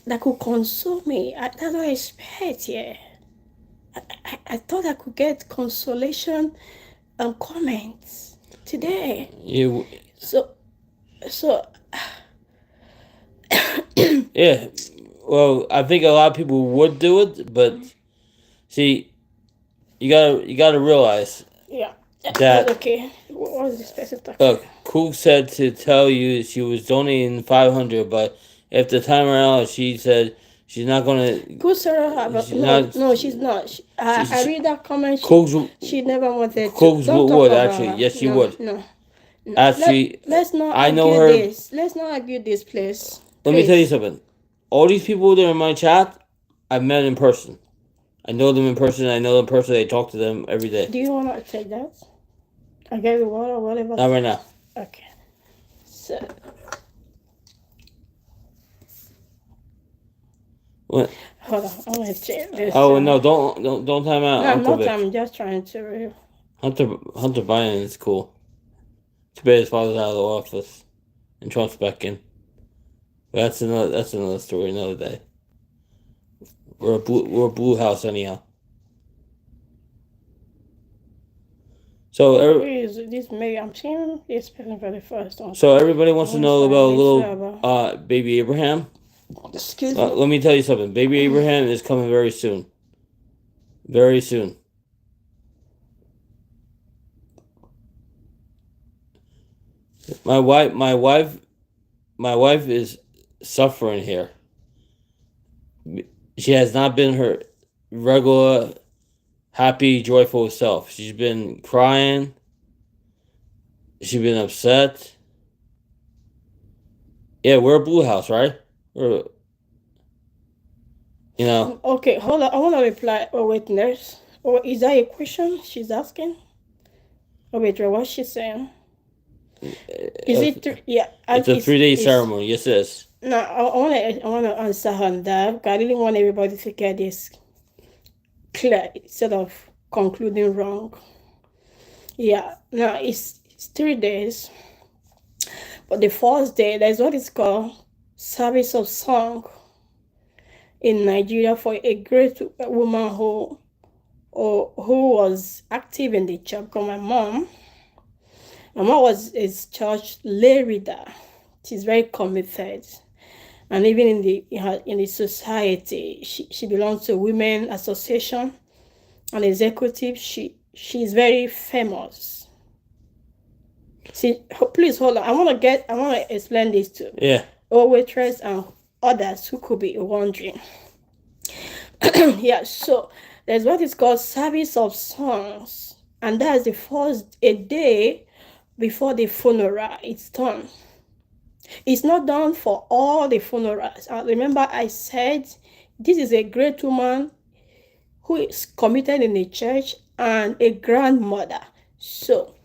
[SPEAKER 2] that could console me. That's what I expect. Yeah, I thought I could get consolation and comments today.
[SPEAKER 1] You,
[SPEAKER 2] So so
[SPEAKER 1] yeah. Well, I think a lot of people would do it, but see, you gotta realize
[SPEAKER 2] yeah,
[SPEAKER 1] that.
[SPEAKER 2] that's okay. What was this person talking?
[SPEAKER 1] Look, Cook said to tell you she was donating 500, but if the time around she said she's not gonna.
[SPEAKER 2] Good Sarah, but
[SPEAKER 1] She's
[SPEAKER 2] no,
[SPEAKER 1] not.
[SPEAKER 2] no, she's not. I read that comment.
[SPEAKER 1] Cooks,
[SPEAKER 2] She never wanted to.
[SPEAKER 1] Cooks
[SPEAKER 2] Don't talk
[SPEAKER 1] would
[SPEAKER 2] about
[SPEAKER 1] actually.
[SPEAKER 2] her.
[SPEAKER 1] Yes, she
[SPEAKER 2] No,
[SPEAKER 1] would.
[SPEAKER 2] no.
[SPEAKER 1] Actually,
[SPEAKER 2] Let's not
[SPEAKER 1] I know
[SPEAKER 2] argue
[SPEAKER 1] her.
[SPEAKER 2] this. Let's not argue this, please.
[SPEAKER 1] Let me tell you something. All these people that are in my chat, I've met in person. I know them in person. I know them personally. I talk to them every day.
[SPEAKER 2] Do you want to take that? I get the water or whatever.
[SPEAKER 1] Not right now.
[SPEAKER 2] Okay. So.
[SPEAKER 1] What?
[SPEAKER 2] Hold on. I want to check this.
[SPEAKER 1] Oh no! Don't time out.
[SPEAKER 2] No, I'm
[SPEAKER 1] Uncle
[SPEAKER 2] not.
[SPEAKER 1] Vic.
[SPEAKER 2] I'm just trying to.
[SPEAKER 1] Hunter Biden is cool. Too bad his father's out of the office, and Trump's back in. But that's another story, another day. We're a blue house anyhow. So
[SPEAKER 2] this May? I'm seeing this person for the first one.
[SPEAKER 1] So everybody wants to know about little baby Abraham.
[SPEAKER 2] Excuse me.
[SPEAKER 1] Let me tell you something. Baby Abraham is coming very soon. Very soon. My wife is suffering here. She has not been her regular, happy, joyful self. She's been crying. She's been upset. Yeah, we're a blue house, right? We're,
[SPEAKER 2] Okay, hold on. I want to reply. Oh, wait, nurse. Oh, is that a question she's asking? Oh, wait, what's she saying? Is it? Yeah.
[SPEAKER 1] It's a 3-day ceremony. Yes, it is.
[SPEAKER 2] No, I want to answer her on that. I didn't want everybody to get this clear instead of concluding wrong. Yeah. No, it's 3 days. But the first day, there's what is called service of song in Nigeria for a great woman who was active in the church. Because my mom was a church lay reader. She's very committed, and even in the society, she belongs to a women association, an executive. She's very famous. See, please hold on. I want to explain this to waitress and others who could be wondering. Yeah, so there's what is called service of songs, and that's a day before the funeral. It's done. It's not done for all the funerals. Remember, I said this is a great woman who is committed in the church and a grandmother. So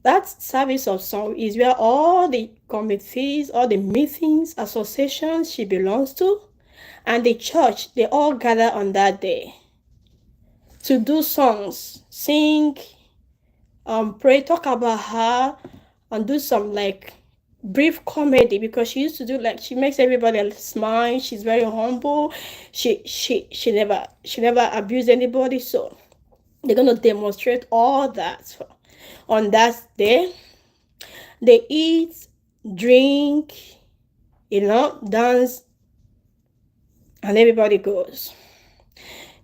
[SPEAKER 2] that service of song is where all the committees, all the meetings, associations she belongs to, and the church, they all gather on that day to do songs, sing, pray, talk about her, and do some brief comedy, because she used to do she makes everybody smile. She's very humble. She never abused anybody. So they're gonna demonstrate all that on that day. They eat, drink, dance, and everybody goes.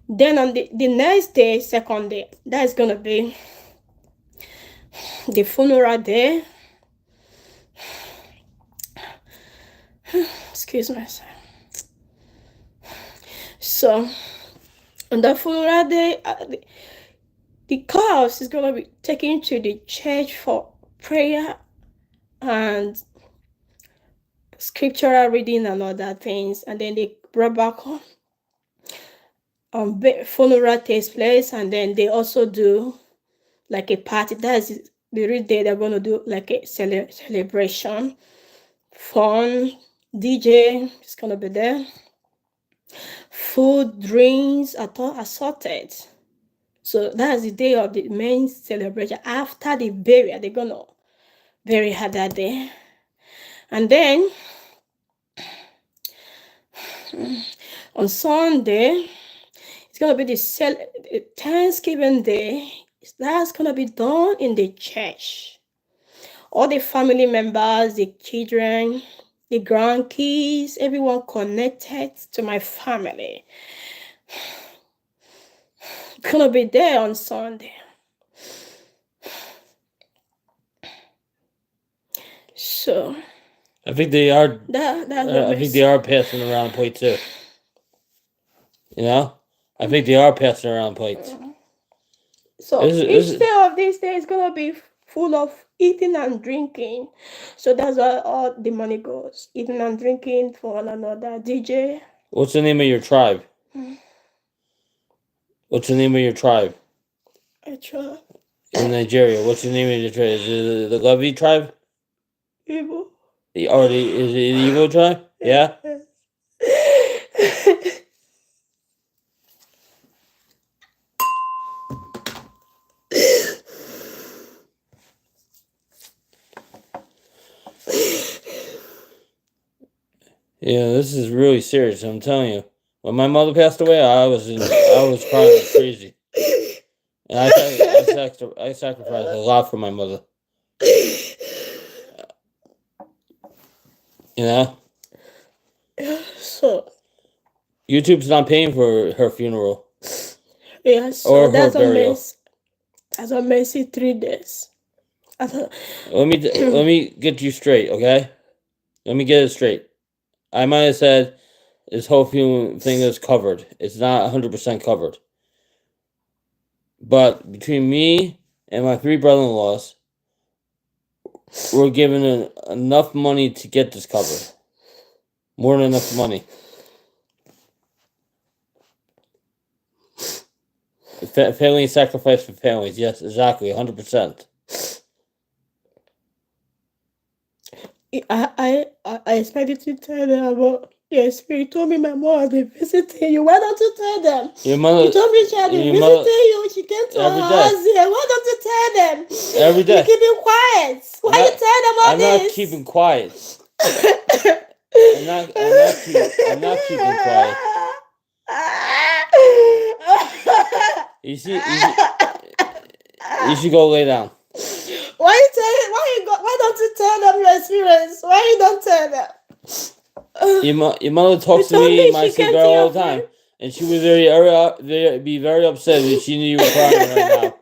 [SPEAKER 2] Then on the next day, second day, that's gonna be the funeral day. Excuse me. So on the funeral day, the corpse is gonna be taken to the church for prayer and scriptural reading and other things, and then they brought back home. Funeral takes place, and then they also do a party. That's the rich day they're gonna do like a celebration, fun, DJ is gonna be there, food, drinks, assorted. So that's the day of the main celebration. After the burial, they're gonna bury her that day, and then on Sunday it's gonna be the Thanksgiving Day. That's gonna be done in the church. All the family members, the children, the grandkids, everyone connected to my family. Gonna be there on Sunday. So
[SPEAKER 1] I think they are.
[SPEAKER 2] I
[SPEAKER 1] think they are passing around plate too. You know, I think they are passing around plates.
[SPEAKER 2] So each day of this day is gonna be full of eating and drinking. So that's where all the money goes. Eating and drinking for one another. DJ.
[SPEAKER 1] What's the name of your tribe? What's the name of your tribe?
[SPEAKER 2] A tribe.
[SPEAKER 1] In Nigeria. What's the name of your tribe? Is it the Levi tribe?
[SPEAKER 2] Igbo.
[SPEAKER 1] Is it the Igbo tribe? Yeah? Yeah, this is really serious. I'm telling you. When my mother passed away, I was crying like crazy, and I sacrificed a lot for my mother. You know.
[SPEAKER 2] So.
[SPEAKER 1] YouTube's not paying for her funeral.
[SPEAKER 2] Yeah, so or that's her burial. That's a messy 3 days.
[SPEAKER 1] Let me get you straight, okay? Let me get it straight. I might have said this whole thing is covered. It's not 100% covered. But between me and my 3 brother-in-laws, we're given enough money to get this covered. More than enough money. Family sacrifice for families. Yes, exactly. 100%.
[SPEAKER 2] I expected to tell them about your spirit. Told me my mom had been visiting you. Why don't you tell them?
[SPEAKER 1] Your mother.
[SPEAKER 2] You told me she had been visiting you. She came to our house here. Why don't you tell them?
[SPEAKER 1] Every day.
[SPEAKER 2] You're keeping quiet. Why you tell them all this?
[SPEAKER 1] I'm not keeping quiet. I'm not keeping quiet. You should go lay down.
[SPEAKER 2] Why don't you tell them your experience? Why you don't tell them?
[SPEAKER 1] Your mother talks to me in my sleep all the time, and she would be very upset if she knew you were crying right now.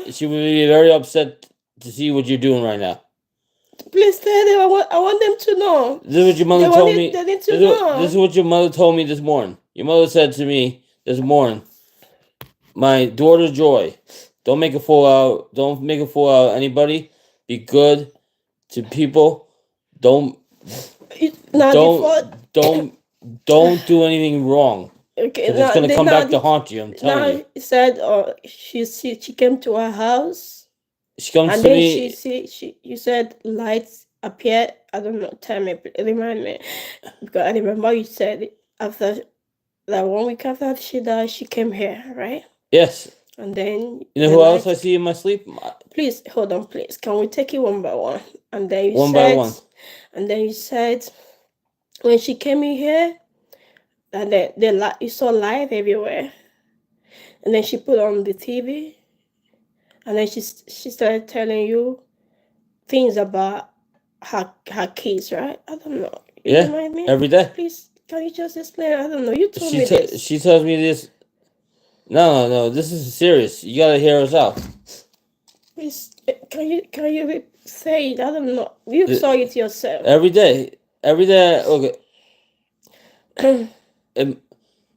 [SPEAKER 1] And she would be very upset to see what you're doing right now.
[SPEAKER 2] Please tell them. I want them to know.
[SPEAKER 1] This is what your mother told me.
[SPEAKER 2] They need to know.
[SPEAKER 1] This is what your mother told me this morning. Your mother said to me this morning, "My daughter Joy, don't make a fool out. Don't make a fool out of anybody. Be good to people. Don't do anything wrong.
[SPEAKER 2] Okay,
[SPEAKER 1] it's gonna come back to haunt you. I'm telling you."
[SPEAKER 2] He said, she came to our house.
[SPEAKER 1] She comes to me.
[SPEAKER 2] You said lights appeared. I don't know. Tell me, remind me, because I remember you said after that 1 week after she died, she came here, right?
[SPEAKER 1] Yes.
[SPEAKER 2] And then
[SPEAKER 1] you know who else I see in my sleep?
[SPEAKER 2] Please hold on, please. Can we take it one by one? And then you
[SPEAKER 1] one by one.
[SPEAKER 2] And then you said when she came in here, and then you saw light everywhere. And then she put on the TV. And then she started telling you things about her kids, right? I don't know.
[SPEAKER 1] You remind me? Every day.
[SPEAKER 2] Please, can you just explain? I don't know. You told me this.
[SPEAKER 1] She tells me this. No. This is serious. You gotta hear us out.
[SPEAKER 2] Please, can you say it? I don't know. You saw it yourself.
[SPEAKER 1] Every day. Okay.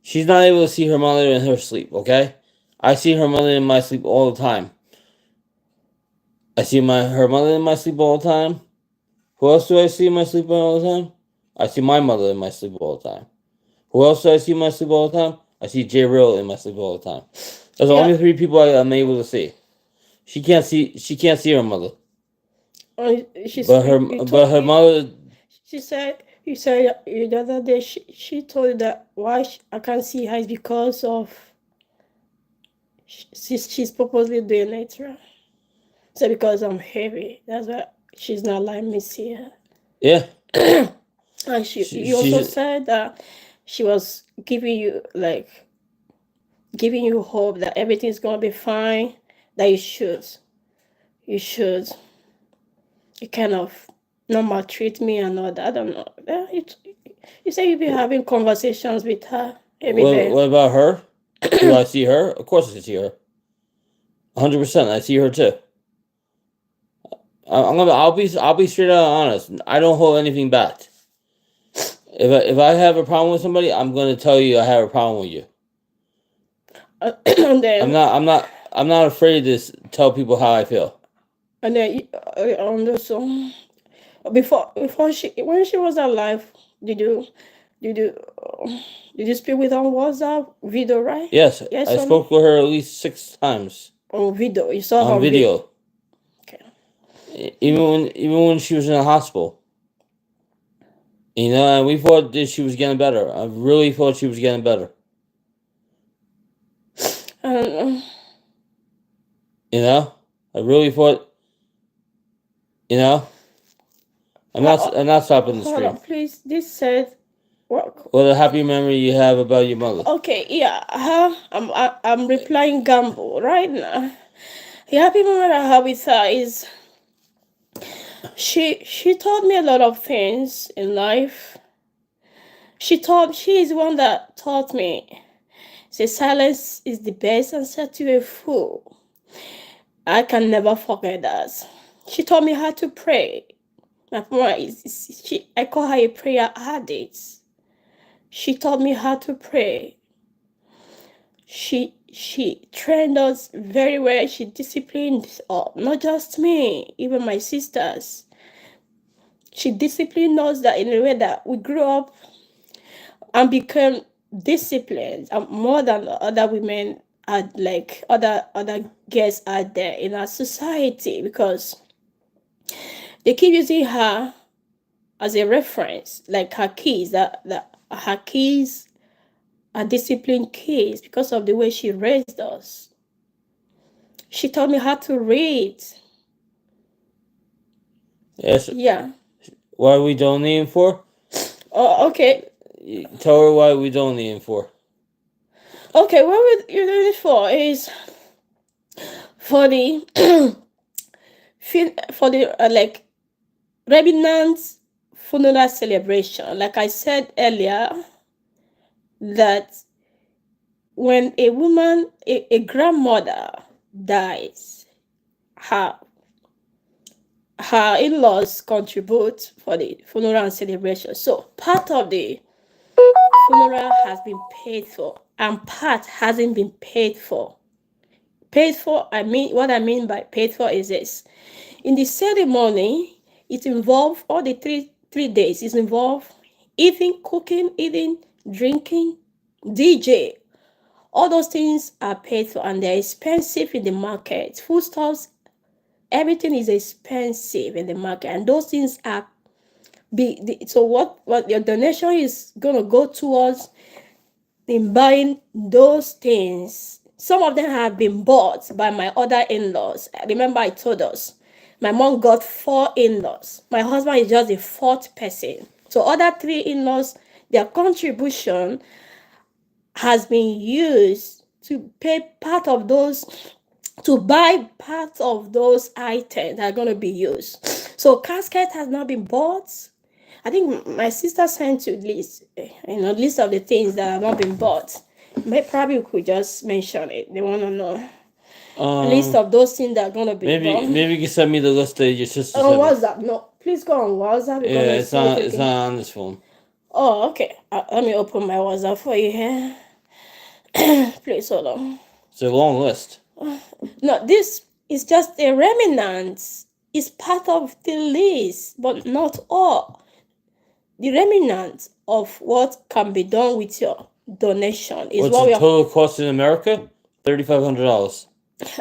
[SPEAKER 1] She's not able to see her mother in her sleep. Okay. I see her mother in my sleep all the time. I see her mother in my sleep all the time. Who else do I see in my sleep all the time? I see my mother in my sleep all the time. Who else do I see in my sleep all the time? I see J. Real in my sleep all the time. Those are the only 3 people I'm able to see. She can't see her mother.
[SPEAKER 2] But
[SPEAKER 1] Her mother.
[SPEAKER 2] she said, you said the other day she told you that why I can't see her is because of she's purposely doing it, right? So because I'm heavy, that's why she's not letting me see her.
[SPEAKER 1] Yeah.
[SPEAKER 2] And you also said that she was giving you hope that everything's gonna be fine. That you kind of not maltreat me and all that. I don't know. You say you be having conversations with her every day.
[SPEAKER 1] What about her? Do I see her? Of course I see her. 100%. I see her too. I'll be straight out honest. I don't hold anything back. If I have a problem with somebody, I'm gonna tell you I have a problem with you.
[SPEAKER 2] And then
[SPEAKER 1] I'm not afraid to tell people how I feel.
[SPEAKER 2] And then also before when she was alive, did you speak with her on WhatsApp video, right?
[SPEAKER 1] Yes, I spoke with her at least 6 times.
[SPEAKER 2] On video, you saw her
[SPEAKER 1] on video.
[SPEAKER 2] Okay.
[SPEAKER 1] Even when she was in the hospital. You know, and we thought that she was getting better. I really thought she was getting better. You know, I really thought. You know, I'm not stopping the stream.
[SPEAKER 2] Hold on, please. This said,
[SPEAKER 1] what a happy memory you have about your mother.
[SPEAKER 2] Okay, yeah. I'm replying Gambo right now. The happy memory I have with her is she taught me a lot of things in life. She is one that taught me. Say silence is the best answer to a fool. I can never forget that. She taught me how to pray. My mama I call her a prayer addict. She taught me how to pray. She trained us very well. She disciplined not just me, even my sisters. She disciplined us that in a way that we grew up and became disciplined more than other women like other girls out there in our society, because they keep using her as a reference, like her kids, that her kids are disciplined kids because of the way she raised us. She taught me how to read.
[SPEAKER 1] Yes.
[SPEAKER 2] Yeah.
[SPEAKER 1] What are we donating for?
[SPEAKER 2] Oh, okay.
[SPEAKER 1] Tell her why we donating for.
[SPEAKER 2] Okay, what you're doing it for is for the like remnants funeral celebration. Like I said earlier, that when a woman, a grandmother dies, her in-laws contribute for the funeral celebration. So part of the funeral has been paid for and part hasn't been paid for. Paid for, what I mean by paid for is this. In the ceremony, it involves all the three days. It involves eating, cooking, eating, drinking, DJ. All those things are paid for and they're expensive in the market. Foodstuffs, everything is expensive in the market, and those things are so what your donation is gonna go towards in buying those things. Some of them have been bought by my other in-laws. Remember I told us my mom got 4 in-laws. My husband is just the 4th person. So other 3 in-laws, their contribution has been used to pay part of those, to buy part of those items that are going to be used. So casket has not been bought. I think my sister sent you list of the things that have not been bought. Probably we could just mention it. They want to know a list of those things that are going to be bought.
[SPEAKER 1] Maybe you can send me the list that your sister
[SPEAKER 2] sent. On WhatsApp? No, please go on WhatsApp.
[SPEAKER 1] Yeah, it's not on this phone.
[SPEAKER 2] Oh, okay. Let me open my WhatsApp for you here. Please hold on.
[SPEAKER 1] It's a long list.
[SPEAKER 2] No, this is just a remnant. It's part of the list, but not all. The remnant of what can be done with your donation is
[SPEAKER 1] What's the total cost in America? $3,500.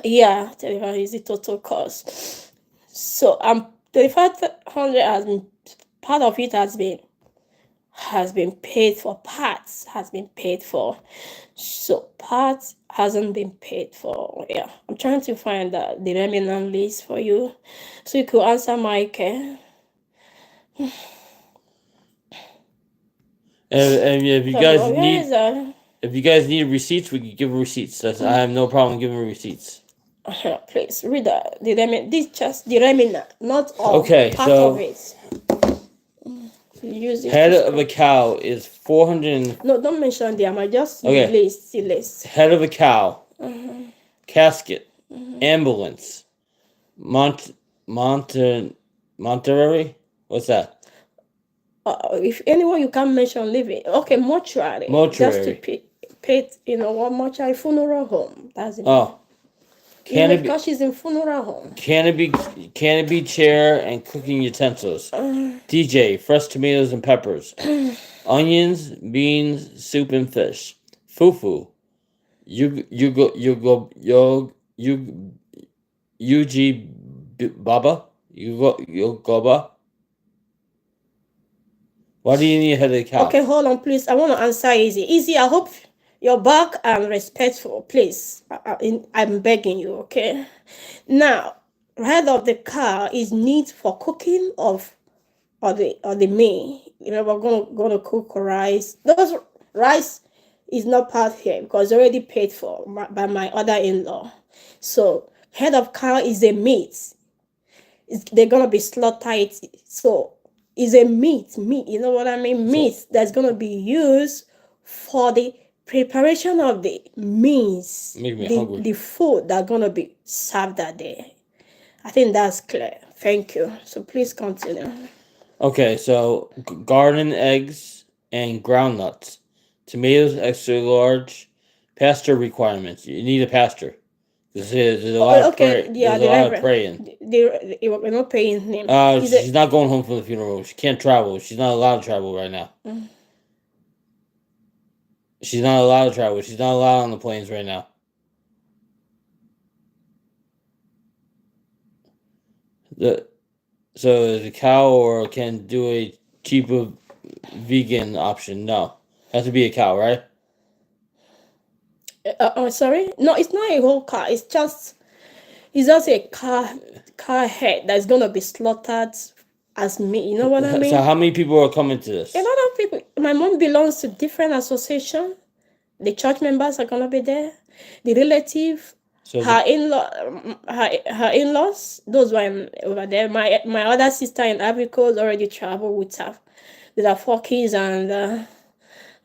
[SPEAKER 2] Yeah, 3,500 is the total cost. So 3,500 has been, part of it has been paid for, parts has been paid for. So parts hasn't been paid for. Yeah, I'm trying to find the remaining list for you, so you could answer Mike.
[SPEAKER 1] And if you guys
[SPEAKER 2] Where is
[SPEAKER 1] need
[SPEAKER 2] that?
[SPEAKER 1] if you guys need receipts, we can give receipts. I have no problem giving receipts.
[SPEAKER 2] Please read the remaining. This just the remaining, not all.
[SPEAKER 1] Okay,
[SPEAKER 2] Part of
[SPEAKER 1] so
[SPEAKER 2] it. Use it
[SPEAKER 1] head
[SPEAKER 2] to
[SPEAKER 1] of a cow is 400.
[SPEAKER 2] No, don't mention them. I just
[SPEAKER 1] Okay.
[SPEAKER 2] the list.
[SPEAKER 1] Head of a cow, casket, ambulance, Monterey. What's that?
[SPEAKER 2] If anyone you can mention living, okay, mortuary. Just to
[SPEAKER 1] Mortuary.
[SPEAKER 2] pay, what mortuary, funeral home. That's it.
[SPEAKER 1] Oh,
[SPEAKER 2] Because she's in funeral home.
[SPEAKER 1] canopy chair and cooking utensils. DJ, fresh tomatoes and peppers. Onions, beans, soup and fish. Fufu. Yuji Baba? Yugoba? Why do you need a head of the cow?
[SPEAKER 2] Okay, hold on, please. I want to answer easy. Easy, I hope you're back and respectful, please. I'm begging you, okay? Now, head of the cow is neat for cooking or the meal. We're gonna cook rice. Those rice is not part here because it's already paid for by my other in-law. So head of cow is a meat. They're gonna be slaughtered. So it's a meat. You know what I mean? Meat that's gonna be used for the preparation of the meals. The food that's gonna be served that day. I think that's clear. Thank you. So please continue.
[SPEAKER 1] Okay, so garden eggs and ground nuts, tomatoes extra large, pasture requirements. You need a pasture. There's a lot of praying.
[SPEAKER 2] Yeah,
[SPEAKER 1] there's a lot of praying.
[SPEAKER 2] We're not paying him.
[SPEAKER 1] She's not going home from the funeral. She can't travel. She's not allowed to travel right now. She's not allowed to travel. She's not allowed on the planes right now. So the cow or can do a cheaper vegan option? No, has to be a cow, right?
[SPEAKER 2] Sorry, no, it's not a whole car. It's just a car head that's gonna be slaughtered as meat. You know what I mean?
[SPEAKER 1] So how many people are coming to this?
[SPEAKER 2] A lot of people. My mom belongs to different association. The church members are gonna be there. The relative,
[SPEAKER 1] So
[SPEAKER 2] her in-laws, those were over there. My other sister in Africa already traveled with her 4 kids and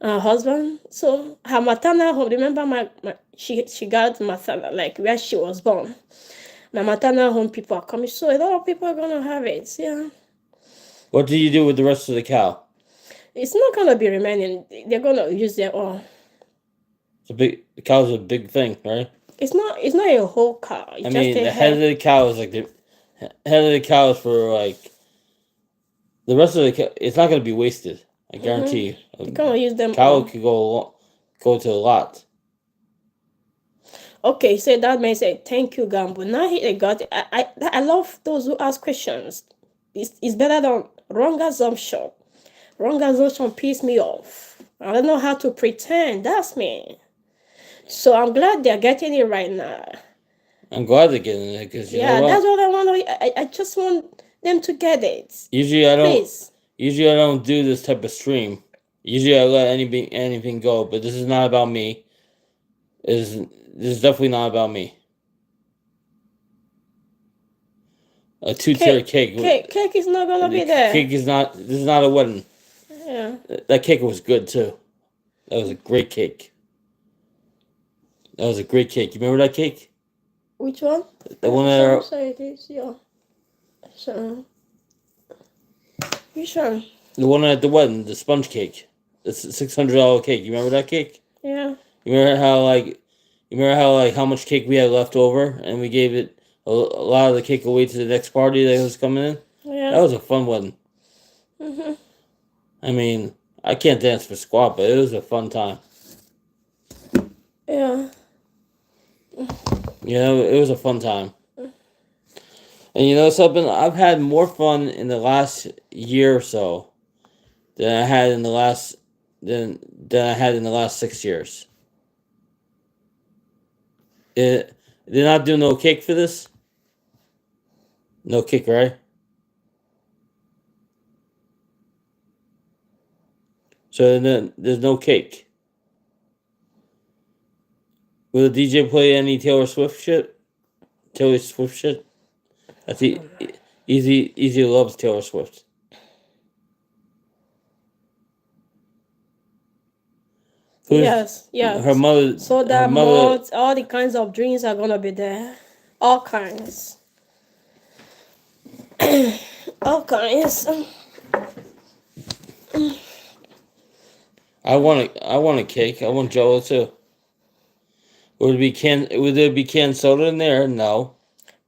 [SPEAKER 2] her husband. So her maternal home. Remember, she got maternal, like where she was born. My maternal home people are coming, so a lot of people are gonna have it. Yeah.
[SPEAKER 1] What do you do with the rest of the cow?
[SPEAKER 2] It's not gonna be remaining. They're gonna use their own.
[SPEAKER 1] The cow's a big thing, right?
[SPEAKER 2] It's not a whole cow. It's
[SPEAKER 1] the head of the cow is like the head of the cow is for like the rest of the cow. It's not gonna be wasted. I guarantee you.
[SPEAKER 2] They're gonna use them.
[SPEAKER 1] Cow could go to a lot.
[SPEAKER 2] Okay, so that may say thank you, Gambo. Now he got it. I love those who ask questions. It's better than wrong assumption. Wrong assumption piss me off. I don't know how to pretend. That's me. So I'm glad they're getting it right now.
[SPEAKER 1] I'm glad they're getting it because
[SPEAKER 2] that's what I want. I just want them to get it.
[SPEAKER 1] Usually I don't do this type of stream. Usually I let anything go, but this is not about me. This is definitely not about me. A 2-tier cake.
[SPEAKER 2] Cake is not gonna be there.
[SPEAKER 1] Cake is not. This is not a wedding.
[SPEAKER 2] Yeah.
[SPEAKER 1] That cake was good too. That was a great cake. That was a great cake. You remember that cake?
[SPEAKER 2] Which one?
[SPEAKER 1] The one that.
[SPEAKER 2] Sorry, it is. Yeah. So. Which one?
[SPEAKER 1] The one at the wedding, the sponge cake. It's a $600 cake. You remember that cake?
[SPEAKER 2] Yeah.
[SPEAKER 1] You remember how how much cake we had left over, and we gave it a lot of the cake away to the next party that was coming in.
[SPEAKER 2] Yeah.
[SPEAKER 1] That was a fun wedding. I can't dance for squat, but it was a fun time.
[SPEAKER 2] Yeah.
[SPEAKER 1] You know, it was a fun time. And you know something? I've had more fun in the last year or so than I had in the last than I had in the last 6 years. It Did not do no cake for this. No cake, right? So then there's no cake. Will the DJ play any Taylor Swift shit? Taylor Swift shit? That's easy. Easy loves Taylor Swift. Who's
[SPEAKER 2] Yes, yeah.
[SPEAKER 1] her mother?
[SPEAKER 2] So
[SPEAKER 1] Her
[SPEAKER 2] that
[SPEAKER 1] mother.
[SPEAKER 2] mods, all the kinds of drinks are gonna be there. All kinds. All kinds.
[SPEAKER 1] I want a cake. I want Jello too. Would there be canned soda in there? No.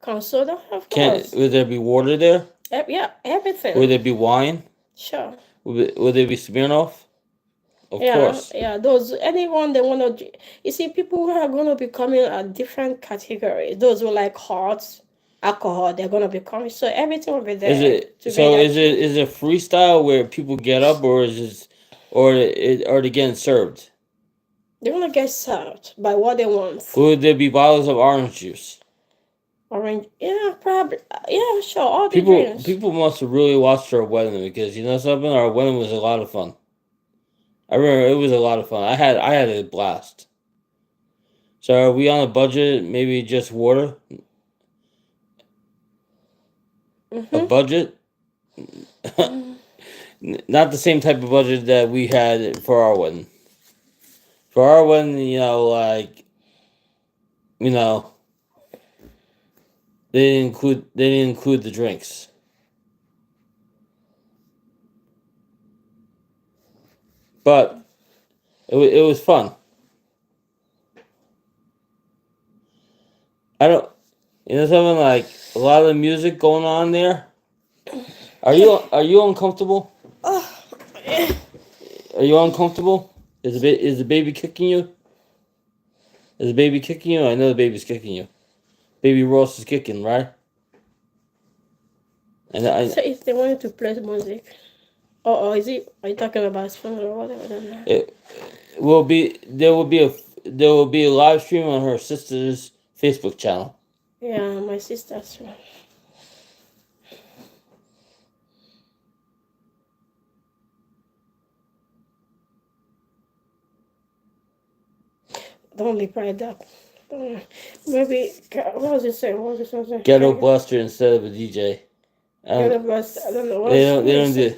[SPEAKER 2] Corn soda, of
[SPEAKER 1] Can
[SPEAKER 2] course.
[SPEAKER 1] Would there be water there?
[SPEAKER 2] Yeah, everything.
[SPEAKER 1] Would there be wine?
[SPEAKER 2] Sure.
[SPEAKER 1] Would there be Smirnoff? Of
[SPEAKER 2] Yeah,
[SPEAKER 1] course.
[SPEAKER 2] yeah. Those anyone they wanna. You see, people who are gonna be coming at different categories. Those who like hot alcohol, they're gonna be coming. So everything will be there together.
[SPEAKER 1] Is it freestyle where people get up, or is it, or they getting served?
[SPEAKER 2] They're gonna get served by what they want.
[SPEAKER 1] Would there be bottles of orange juice?
[SPEAKER 2] Orange, yeah, probably, yeah, sure. All the drinks.
[SPEAKER 1] People must have really watched our wedding, because you know something, our wedding was a lot of fun. I remember it was a lot of fun. I had a blast. So are we on a budget? Maybe just water? A budget? Not the same type of budget that we had for our wedding. For our wedding, you know, you know, they didn't include the drinks. But it was fun. I don't, you know something, like a lot of the music going on there. Are you uncomfortable? Are you uncomfortable? Is the baby kicking you? Is the baby kicking you? I know the baby's kicking you. Baby Ross is kicking, right? And
[SPEAKER 2] So if they wanted to play music, or is it? Are you talking about song or whatever? I don't know.
[SPEAKER 1] it will be there will be a live stream on her sister's Facebook channel.
[SPEAKER 2] Yeah, my sister's. Don't be pride up. Maybe what was it saying? What was it saying?
[SPEAKER 1] Ghetto Buster instead of a DJ.
[SPEAKER 2] Ghetto Blast. I don't know. What
[SPEAKER 1] They don't do.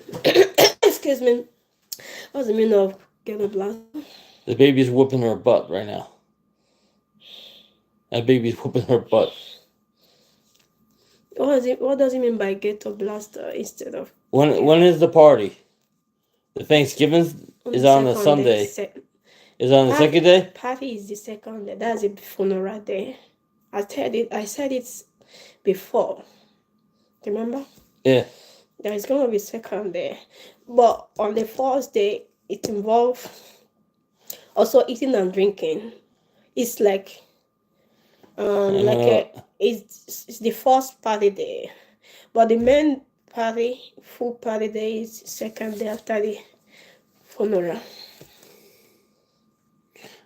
[SPEAKER 2] Excuse me. What's the meaning of Ghetto Blast?
[SPEAKER 1] The baby's whooping her butt right now. That baby's whooping her butt.
[SPEAKER 2] What does it mean by Ghetto Blaster instead of?
[SPEAKER 1] When is the party? The Thanksgiving is on the Sunday. Is on the second day?
[SPEAKER 2] Party is the second day. That's a funeral day. I said it before. Remember?
[SPEAKER 1] Yeah.
[SPEAKER 2] There is gonna be second day. But on the first day it involves also eating and drinking. It's like it's the first party day. But the main party, full party day is second day after the funeral.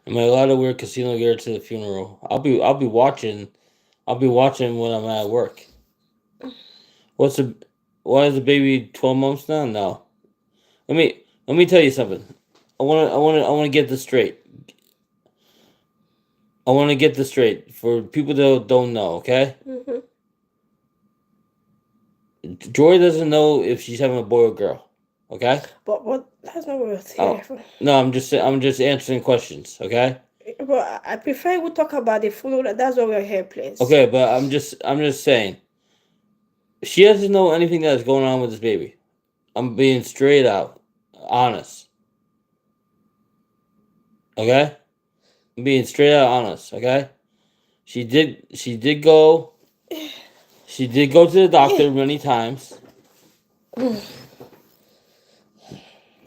[SPEAKER 1] Am I allowed to wear casino gear to the funeral? I'll be watching. I'll be watching when I'm at work. Why is the baby 12 months now? No. Let me tell you something. I want to get this straight. I want to get this straight for people that don't know, okay?
[SPEAKER 2] Mm-hmm.
[SPEAKER 1] Joy doesn't know if she's having a boy or girl, okay?
[SPEAKER 2] But that's not what we're here for.
[SPEAKER 1] No, I'm just answering questions, okay?
[SPEAKER 2] But I prefer we talk about the funeral. That's what we're here, please.
[SPEAKER 1] Okay, but I'm just saying. She doesn't know anything that's going on with this baby. I'm being straight out, honest. Okay? I'm being straight out honest, okay? She did go to the doctor many times.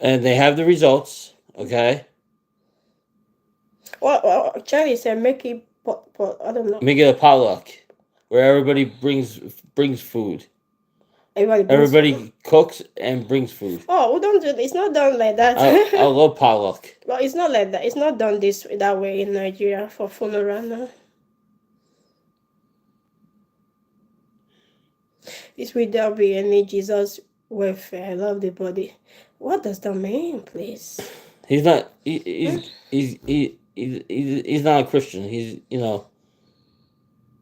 [SPEAKER 1] And they have the results, okay?
[SPEAKER 2] Well, Charlie said make it I don't know.
[SPEAKER 1] Make it a potluck where everybody brings food.
[SPEAKER 2] Everybody brings food.
[SPEAKER 1] Everybody cooks and brings food.
[SPEAKER 2] Oh, we don't do. It's not done like that.
[SPEAKER 1] I love potluck.
[SPEAKER 2] Well, it's not like that. It's not done that way in Nigeria for funeral. No. It's without be any Jesus welfare. I love the body. What does that mean, please?
[SPEAKER 1] He's not. He's not a Christian. He's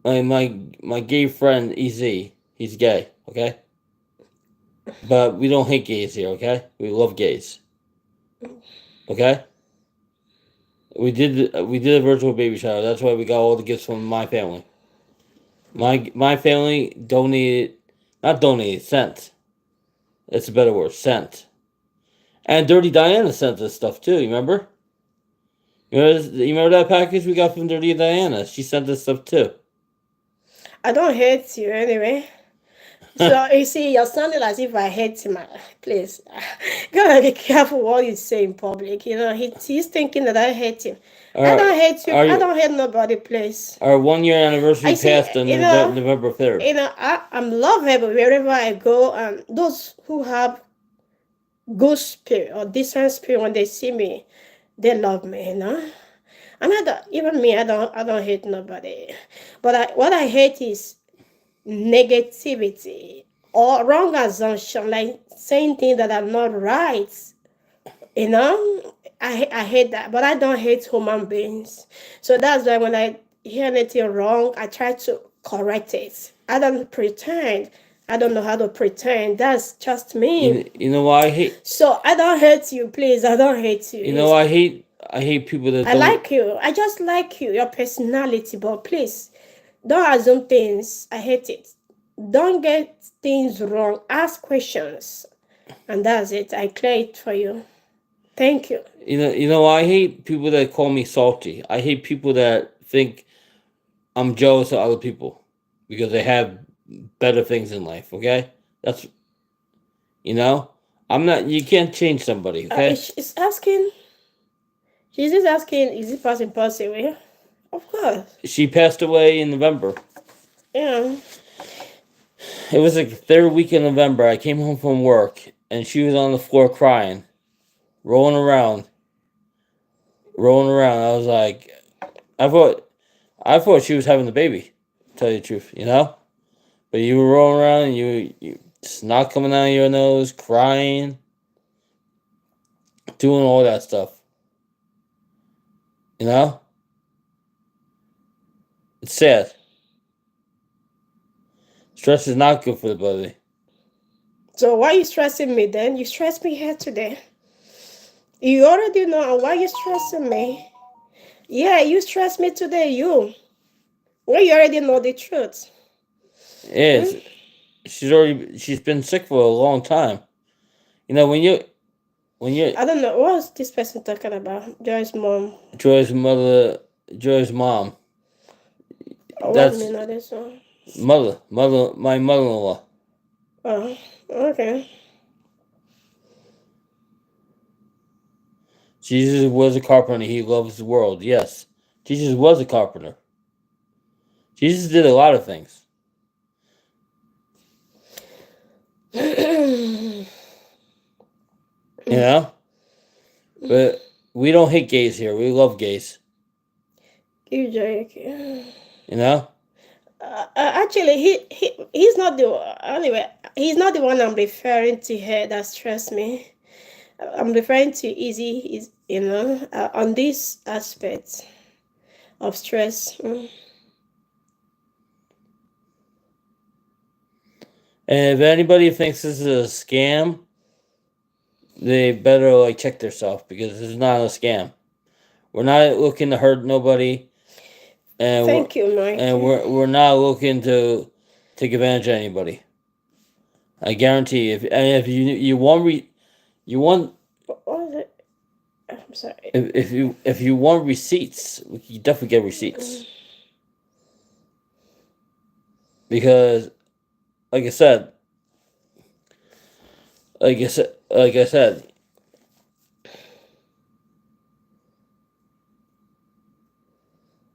[SPEAKER 1] my gay friend EZ. He's gay. Okay. But we don't hate gays here. Okay. We love gays. Okay. We did a virtual baby shower. That's why we got all the gifts from my family. My family sent. That's a better word, sent. And Dirty Diana sent us stuff too. You remember? You remember that package we got from Dirty Diana? She sent us stuff too.
[SPEAKER 2] I don't hate you anyway. So you see, you're sounding as if I hate him. Please, gotta be careful what you say in public. He's thinking that I hate him. I don't hate you. I don't hate nobody, please.
[SPEAKER 1] Our 1 year anniversary passed on November 3rd.
[SPEAKER 2] I'm lovable wherever I go, and those who have good spirit or decent spirit, when they see me, they love me, And I don't, even me, I don't hate nobody. But what I hate is negativity or wrong assumption, like saying things that are not right. I hate that, but I don't hate human beings. So that's why when I hear anything wrong, I try to correct it. I don't pretend. I don't know how to pretend. That's just me.
[SPEAKER 1] You know why I hate?
[SPEAKER 2] So I don't hate you, please. I don't hate you.
[SPEAKER 1] You know I hate people that.
[SPEAKER 2] I like you. I just like you, your personality. But please, don't assume things. I hate it. Don't get things wrong. Ask questions, and that's it. I clear it for you. Thank you.
[SPEAKER 1] You know I hate people that call me salty. I hate people that think I'm jealous of other people because they have better things in life. Okay, that's I'm not. You can't change somebody. Okay.
[SPEAKER 2] She's asking. She's just asking. Is this person passed away? Of course.
[SPEAKER 1] She passed away in November.
[SPEAKER 2] Yeah.
[SPEAKER 1] It was like the third week in November. I came home from work and she was on the floor crying, rolling around. I was like, I thought she was having the baby. To tell you the truth, But you were rolling around and you snot coming out of your nose, crying, doing all that stuff. It's sad. Stress is not good for the body.
[SPEAKER 2] So why are you stressing me then? You stressed me here today. You already know why you stressing me. Yeah, you stressed me today, you. Well, you already know the truth.
[SPEAKER 1] Yes. She's been sick for a long time. When you
[SPEAKER 2] I don't know, what's this person talking about? Joy's mom.
[SPEAKER 1] Joy's mom.
[SPEAKER 2] What do you mean of this one?
[SPEAKER 1] My mother-in-law.
[SPEAKER 2] Oh, okay.
[SPEAKER 1] Jesus was a carpenter. He loves the world. Yes. Jesus was a carpenter. Jesus did a lot of things. But we don't hate gays here. We love gays.
[SPEAKER 2] You joke.
[SPEAKER 1] Actually,
[SPEAKER 2] he's not he's not the one I'm referring to here that stressed me. I'm referring to Easy, on this aspect of stress.
[SPEAKER 1] And if anybody thinks this is a scam, they better check themselves because this is not a scam. We're not looking to hurt nobody. And
[SPEAKER 2] Thank you, Mike.
[SPEAKER 1] And we're not looking to take advantage of anybody. I guarantee if you want
[SPEAKER 2] what is it? I'm sorry.
[SPEAKER 1] If you want receipts, you definitely get receipts. Because like I said,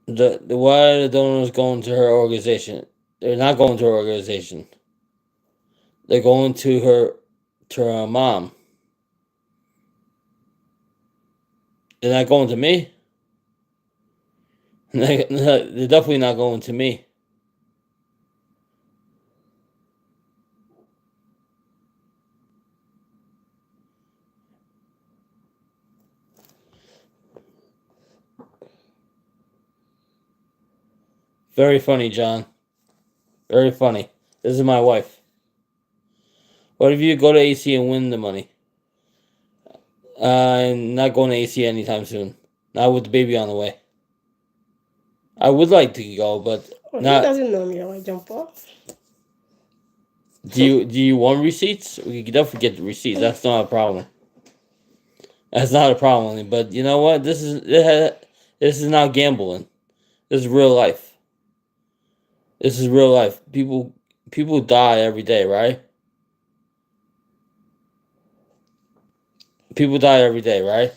[SPEAKER 1] Why are the donors going to her organization? They're not going to her organization. They're going to her mom. They're not going to me. They're definitely not going to me. Very funny, John. Very funny. This is my wife. What if you go to AC and win the money? I'm not going to AC anytime soon. Not with the baby on the way. I would like to go, but
[SPEAKER 2] Oh, he
[SPEAKER 1] not.
[SPEAKER 2] doesn't know me, I jump off.
[SPEAKER 1] Do you want receipts? We can definitely get the receipts. That's not a problem. That's not a problem. But you know what? This is not gambling. This is real life. This is real life. People die every day, right? People die every day, right?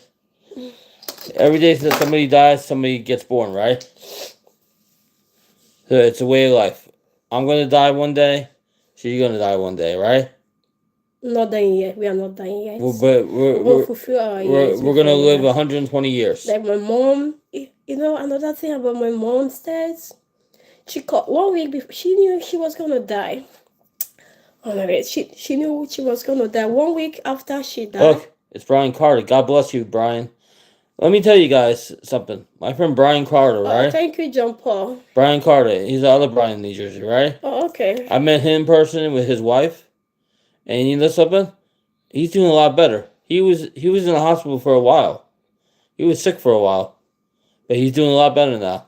[SPEAKER 1] Every day that somebody dies, somebody gets born, right? So it's a way of life. I'm gonna die one day. She's gonna die one day, right?
[SPEAKER 2] Not done yet. We are not done yet.
[SPEAKER 1] But
[SPEAKER 2] We'll fulfill our years.
[SPEAKER 1] we're gonna live
[SPEAKER 2] before
[SPEAKER 1] 120 years.
[SPEAKER 2] Like my mom, another thing about my mom says, she called 1 week before, she knew she was gonna die. Oh my God, she knew she was gonna die 1 week after she died.
[SPEAKER 1] Look, it's Brian Carter. God bless you, Brian. Let me tell you guys something. My friend Brian Carter, right?
[SPEAKER 2] Thank you, John Paul.
[SPEAKER 1] Brian Carter. He's the other Brian in New Jersey, right?
[SPEAKER 2] Oh, okay.
[SPEAKER 1] I met him in person with his wife, and you know something? He's doing a lot better. He was in the hospital for a while. He was sick for a while, but he's doing a lot better now.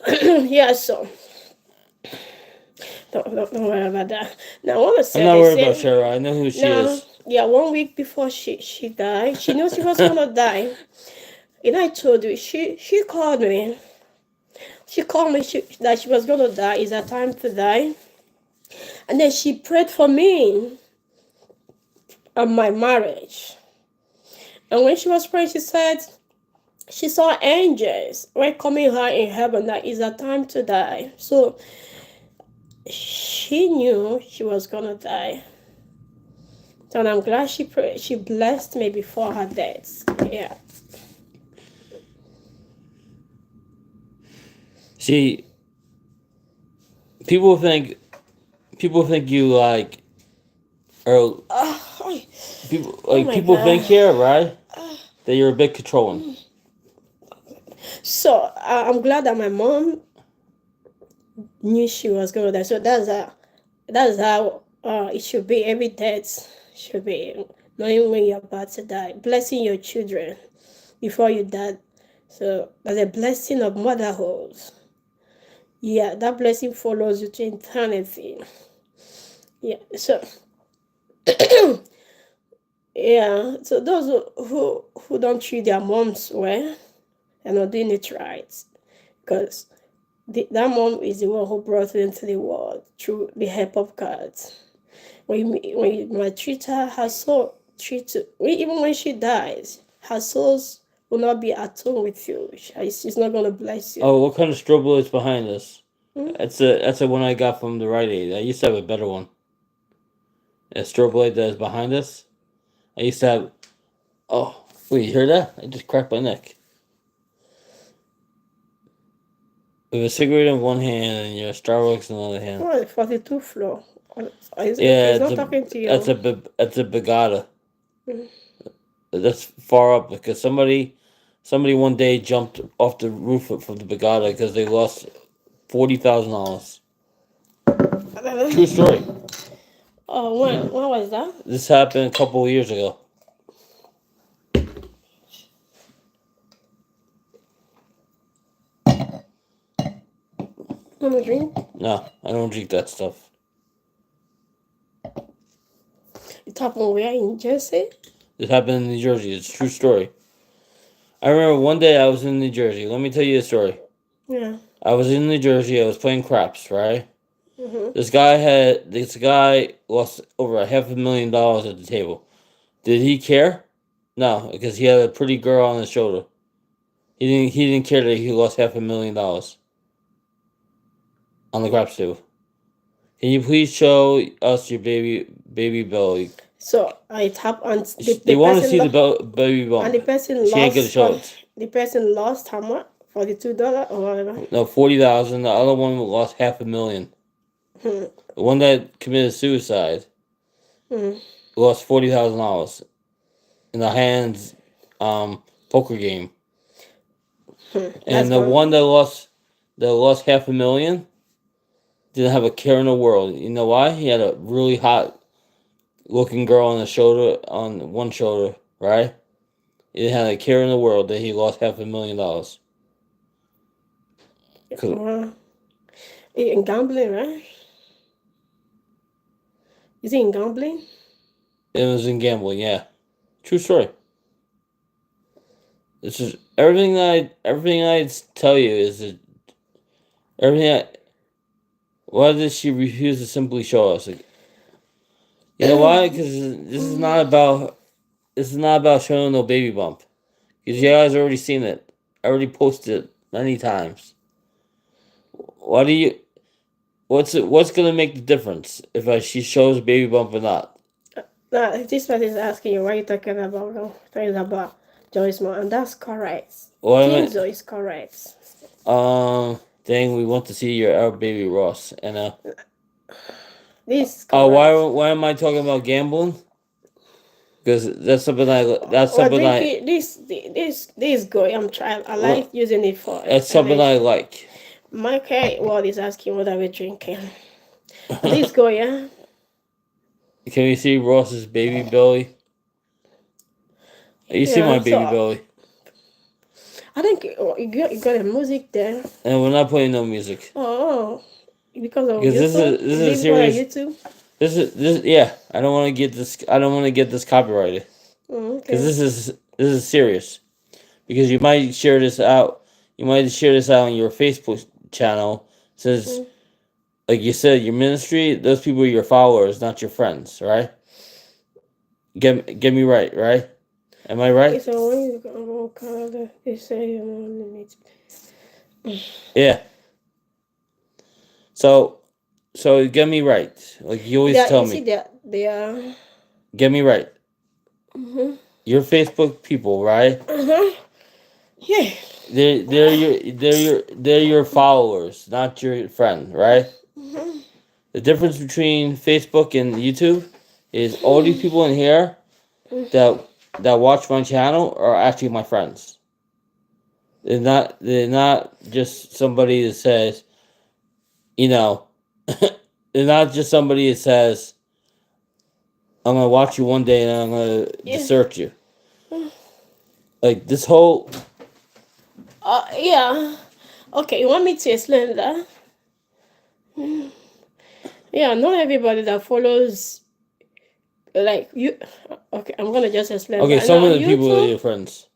[SPEAKER 2] Yeah, so don't worry about that. Now I want to say
[SPEAKER 1] I'm not worried about Cheryl. I know who she is.
[SPEAKER 2] Yeah, 1 week before she died, she knew she was gonna die. And I told you, she called me. She called me that she was gonna die. It's her time to die. And then she prayed for me on my marriage. And when she was praying, she said she saw angels welcoming her in heaven that it's her time to die. So she knew she was gonna die. So I'm glad she prayed. She blessed me before her death. Yeah.
[SPEAKER 1] See, people think you like, or people think here, right, that you're a bit controlling.
[SPEAKER 2] So I'm glad that my mom knew she was gonna die. So that's how it should be. Every death should be knowing when you're about to die, blessing your children before you die. So that's a blessing of motherhood. Yeah, that blessing follows you to eternity. Yeah, so yeah, so those who don't treat their moms well, they're not doing it right, because that mom is the one who brought you into the world through the help of God. When you maltreat her, her soul even when she dies, her souls will not be at home with you. She's not gonna bless you.
[SPEAKER 1] Oh, what kind of strobe light is behind us? That's a one I got from the Rite Aid. I used to have a better one. A strobe light that is behind us. I used to have. Oh, wait, you heard that? I just cracked my neck. With a cigarette in one hand and your Starbucks in the other hand.
[SPEAKER 2] Oh, 42th floor.
[SPEAKER 1] Yeah,
[SPEAKER 2] he's not talking to you.
[SPEAKER 1] That's a Bagada. That's far up because somebody one day jumped off the roof from the Bagada because they lost $40,000. True story.
[SPEAKER 2] Oh, when was that?
[SPEAKER 1] This happened a couple of years ago.
[SPEAKER 2] Want to drink?
[SPEAKER 1] No, I don't drink that stuff.
[SPEAKER 2] It happened where? In Jersey?
[SPEAKER 1] This happened in New Jersey. It's a true story. I remember one day I was in New Jersey. Let me tell you a story.
[SPEAKER 2] Yeah.
[SPEAKER 1] I was in New Jersey. I was playing craps, right?
[SPEAKER 2] Mm-hmm.
[SPEAKER 1] This guy lost over $500,000 at the table. Did he care? No, because he had a pretty girl on his shoulder. He didn't care that he lost $500,000 on the craps table. Can you please show us your baby belly?
[SPEAKER 2] So I tap on
[SPEAKER 1] They want to see the baby bump.
[SPEAKER 2] and the person
[SPEAKER 1] She ain't gonna
[SPEAKER 2] lost.
[SPEAKER 1] show it.
[SPEAKER 2] The person lost how much? $42 or whatever.
[SPEAKER 1] No, 40,000. The other one lost $500,000. The one that committed suicide lost $40,000 in the hands poker game. And the one that lost $500,000 didn't have a care in the world. You know why? He had a really hot looking girl on on one shoulder, right? He didn't have a care in the world that he lost $500,000.
[SPEAKER 2] Wow. In gambling, right? Is he in gambling?
[SPEAKER 1] It was in gambling, yeah. True story. This is everything I tell you is that why does she refuse to simply show us? Like, you know why? Because this is not about showing no baby bump. Because you guys already seen it. I already posted it many times. Why do you? What's gonna make the difference if she shows baby bump or not?
[SPEAKER 2] This person is asking you, what are you talking about? No, talking about Joyce Moore, and that's correct.
[SPEAKER 1] Well,
[SPEAKER 2] Kinzo is correct.
[SPEAKER 1] Dang, we want to see our baby Ross, and
[SPEAKER 2] This.
[SPEAKER 1] Why am I talking about gambling? Because that's something
[SPEAKER 2] This guy, I'm trying. I like using it for.
[SPEAKER 1] That's something I like.
[SPEAKER 2] Michael Ward is asking what are we drinking. This guy, yeah.
[SPEAKER 1] Can we see Ross's baby belly? You see my baby belly.
[SPEAKER 2] I think you got the music there.
[SPEAKER 1] And we're not playing no music.
[SPEAKER 2] Oh, because
[SPEAKER 1] this is a serious.
[SPEAKER 2] YouTube?
[SPEAKER 1] This yeah. I don't want to get this copyrighted. Because this is serious. Because you might share this out. You might share this out on your Facebook channel. Since, like you said, your ministry, those people are your followers, not your friends, right? Get me right, right? Am I right?
[SPEAKER 2] So when you go Canada, they say
[SPEAKER 1] yeah. So get me right. Like you always tell me.
[SPEAKER 2] They are.
[SPEAKER 1] Get me right. Your Facebook people, right?
[SPEAKER 2] Yeah.
[SPEAKER 1] They're your followers, not your friend, right? The difference between Facebook and YouTube is all these people in here that watch my channel are actually my friends. They're not just somebody that says, they're not just somebody that says, I'm gonna watch you one day and I'm gonna desert you. Like this whole.
[SPEAKER 2] Yeah. Okay, you want me to explain that? Yeah, not everybody that follows, like you. Okay, I'm gonna just explain.
[SPEAKER 1] Okay,
[SPEAKER 2] that.
[SPEAKER 1] some of the people are your friends.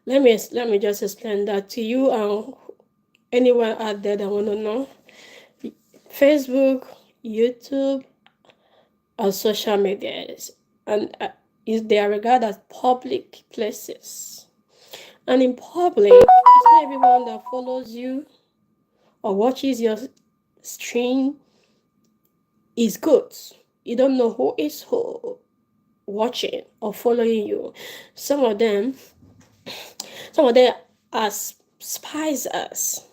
[SPEAKER 2] Let me just explain that to you and anyone out there that want to know. Facebook, YouTube, and social medias, and they are regarded as public places. And in public, it's not everyone that follows you or watches your stream is good. You don't know who is who watching or following you. Some of them are spies us.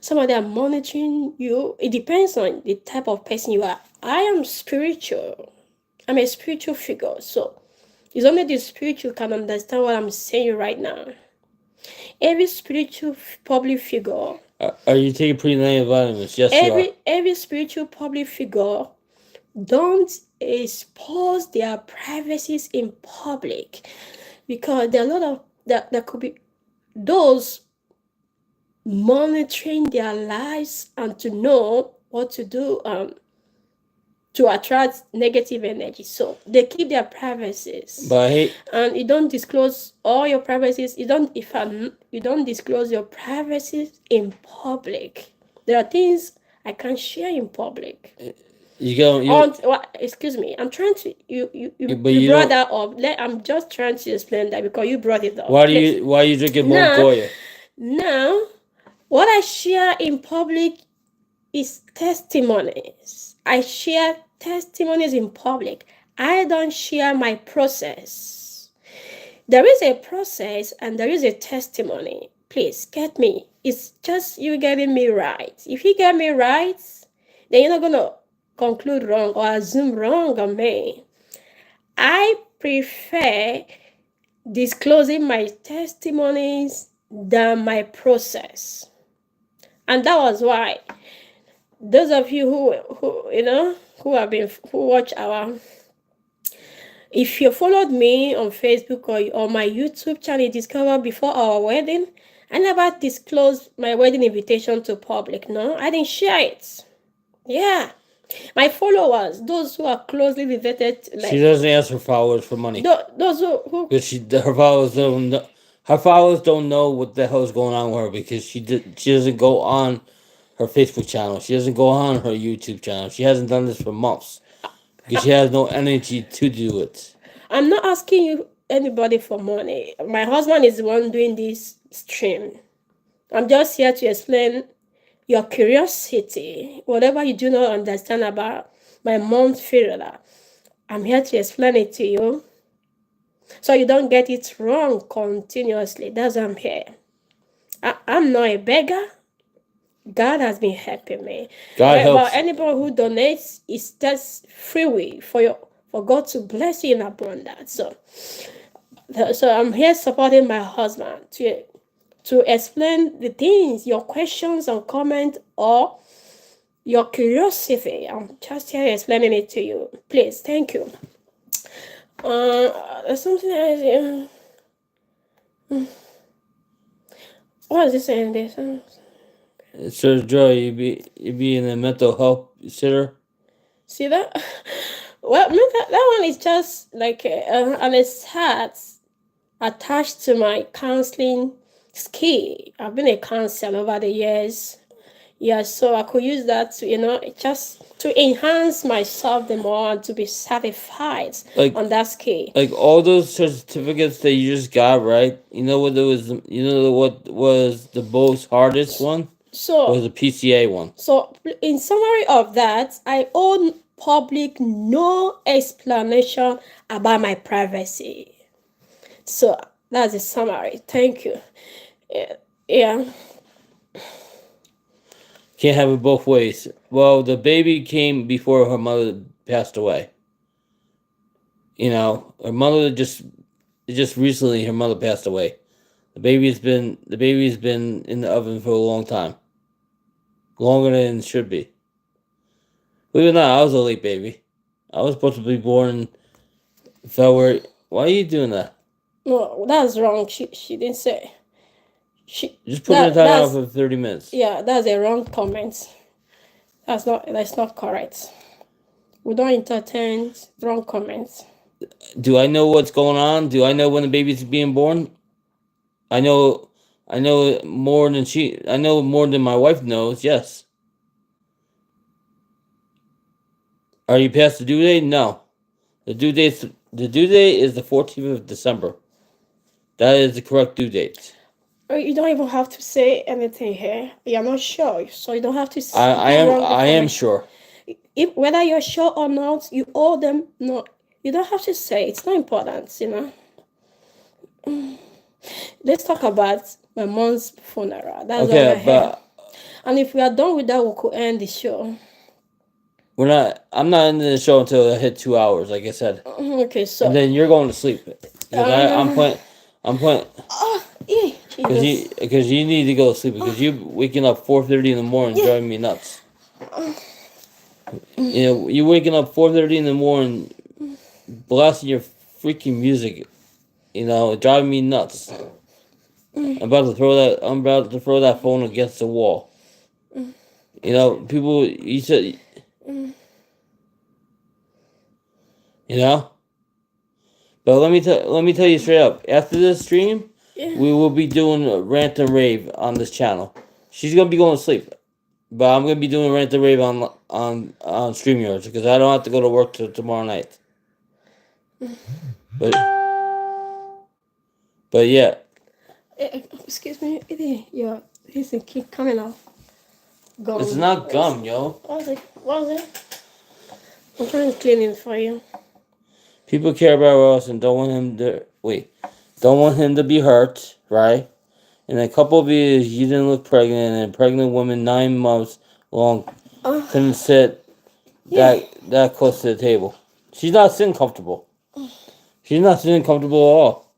[SPEAKER 2] Some of them are monitoring you. It depends on the type of person you are. I am spiritual. I'm a spiritual figure. So it's only the spiritual can understand what I'm saying right now. Every spiritual public figure.
[SPEAKER 1] Are you taking pre-natal vitamins? Yes, you are.
[SPEAKER 2] Every spiritual public figure don't expose their privacies in public, because there are a lot of that could be those monitoring their lives and to know what to do to attract negative energy. So they keep their privacies. And you don't disclose all your privacies. You don't disclose your privacies in public. There are things I can't share in public.
[SPEAKER 1] You go.
[SPEAKER 2] Excuse me. I'm trying to
[SPEAKER 1] But
[SPEAKER 2] you
[SPEAKER 1] you
[SPEAKER 2] brought
[SPEAKER 1] don't.
[SPEAKER 2] that up. I'm just trying to explain that because you brought it up.
[SPEAKER 1] Why do
[SPEAKER 2] Please.
[SPEAKER 1] you? Why are you drinking more
[SPEAKER 2] Now,
[SPEAKER 1] Goya?
[SPEAKER 2] now, what I share in public is testimonies. I share testimonies in public. I don't share my process. There is a process and there is a testimony. Please get me. It's just you getting me right. If you get me right, then you're not gonna conclude wrong or assume wrong on me. I prefer disclosing my testimonies than my process. And that was why those of you who watch our, if you followed me on Facebook or my YouTube channel, discover before our wedding, I never disclosed my wedding invitation to public. No, I didn't share it. Yeah, my followers, those who are closely related,
[SPEAKER 1] She doesn't ask her followers for money.
[SPEAKER 2] Those who
[SPEAKER 1] Because her followers don't know. Her followers don't know what the hell is going on with her because she doesn't go on her Facebook channel. She doesn't go on her YouTube channel. She hasn't done this for months because she has no energy to do it.
[SPEAKER 2] I'm not asking you anybody for money. My husband is the one doing this stream. I'm just here to explain your curiosity. Whatever you do not understand about my mom's funeral, I'm here to explain it to you so you don't get it wrong continuously. That's why I'm here. I'm not a beggar. God has been helping me.
[SPEAKER 1] God helps.
[SPEAKER 2] But anybody who donates is just free will for God to bless you in abundance. So I'm here supporting my husband to explain the things, your questions and comments, or your curiosity. I'm just here explaining it to you. Please, thank you. There's something else. What is this saying? This?
[SPEAKER 1] So Joy, you be in a mental health sitter.
[SPEAKER 2] See that? Well, that one is just like an expert attached to my counseling skill. I've been a counselor over the years. Yeah, so I could use that to, just to enhance myself the more and to be satisfied on that skill.
[SPEAKER 1] Like all those certificates that you just got, right? You know what what was the most hardest one?
[SPEAKER 2] So
[SPEAKER 1] was the PCA one.
[SPEAKER 2] So in summary of that, I owe public no explanation about my privacy. So that's a summary. Thank you. Yeah.
[SPEAKER 1] Can't have it both ways. Well, the baby came before her mother passed away. Her mother just recently her mother passed away. The baby's been in the oven for a long time. Longer than it should be. Believe it or not, I was a late baby. I was supposed to be born in February. Why are you doing that?
[SPEAKER 2] No, that's wrong. She didn't say.
[SPEAKER 1] Just put the time out for 30 minutes.
[SPEAKER 2] Yeah, that's a wrong comment. That's not correct. We don't entertain wrong comments.
[SPEAKER 1] Do I know what's going on? Do I know when the baby's being born? I know more than I know more than my wife knows, yes. Are you past the due date? No. The due date is the 14th of December. That is the correct due date.
[SPEAKER 2] You don't even have to say anything here. You're not sure, so you don't have to say.
[SPEAKER 1] I am sure.
[SPEAKER 2] Whether you're sure or not, you owe them. No, you don't have to say. It's not important, Let's talk about my mom's funeral. That's okay, but and if we are done with that, we could end the show.
[SPEAKER 1] I'm not ending the show until I hit 2 hours, like I said.
[SPEAKER 2] Okay, so.
[SPEAKER 1] And then you're going to sleep. I'm playing.
[SPEAKER 2] Oh, yeah.
[SPEAKER 1] Because you need to go to sleep. Because you waking up 4:30 in the morning driving me nuts. You waking up 4:30 in the morning, blasting your freaking music. Driving me nuts. I'm about to throw that phone against the wall. People. You said. But let me tell you straight up. After this stream, we will be doing a rant and rave on this channel. She's gonna be going to sleep. But I'm gonna be doing Rant the Rave on StreamYards because I don't have to go to work till tomorrow night. But yeah.
[SPEAKER 2] Excuse me, your his keep coming off. Gum.
[SPEAKER 1] It's not gum, yo.
[SPEAKER 2] What was it? What was it? I'm trying to clean it for you.
[SPEAKER 1] People care about Ross and don't want him to be hurt, right? In a couple of years, you didn't look pregnant, and a pregnant woman 9 months long couldn't sit that close to the table. She's not sitting comfortable. She's not sitting comfortable at all.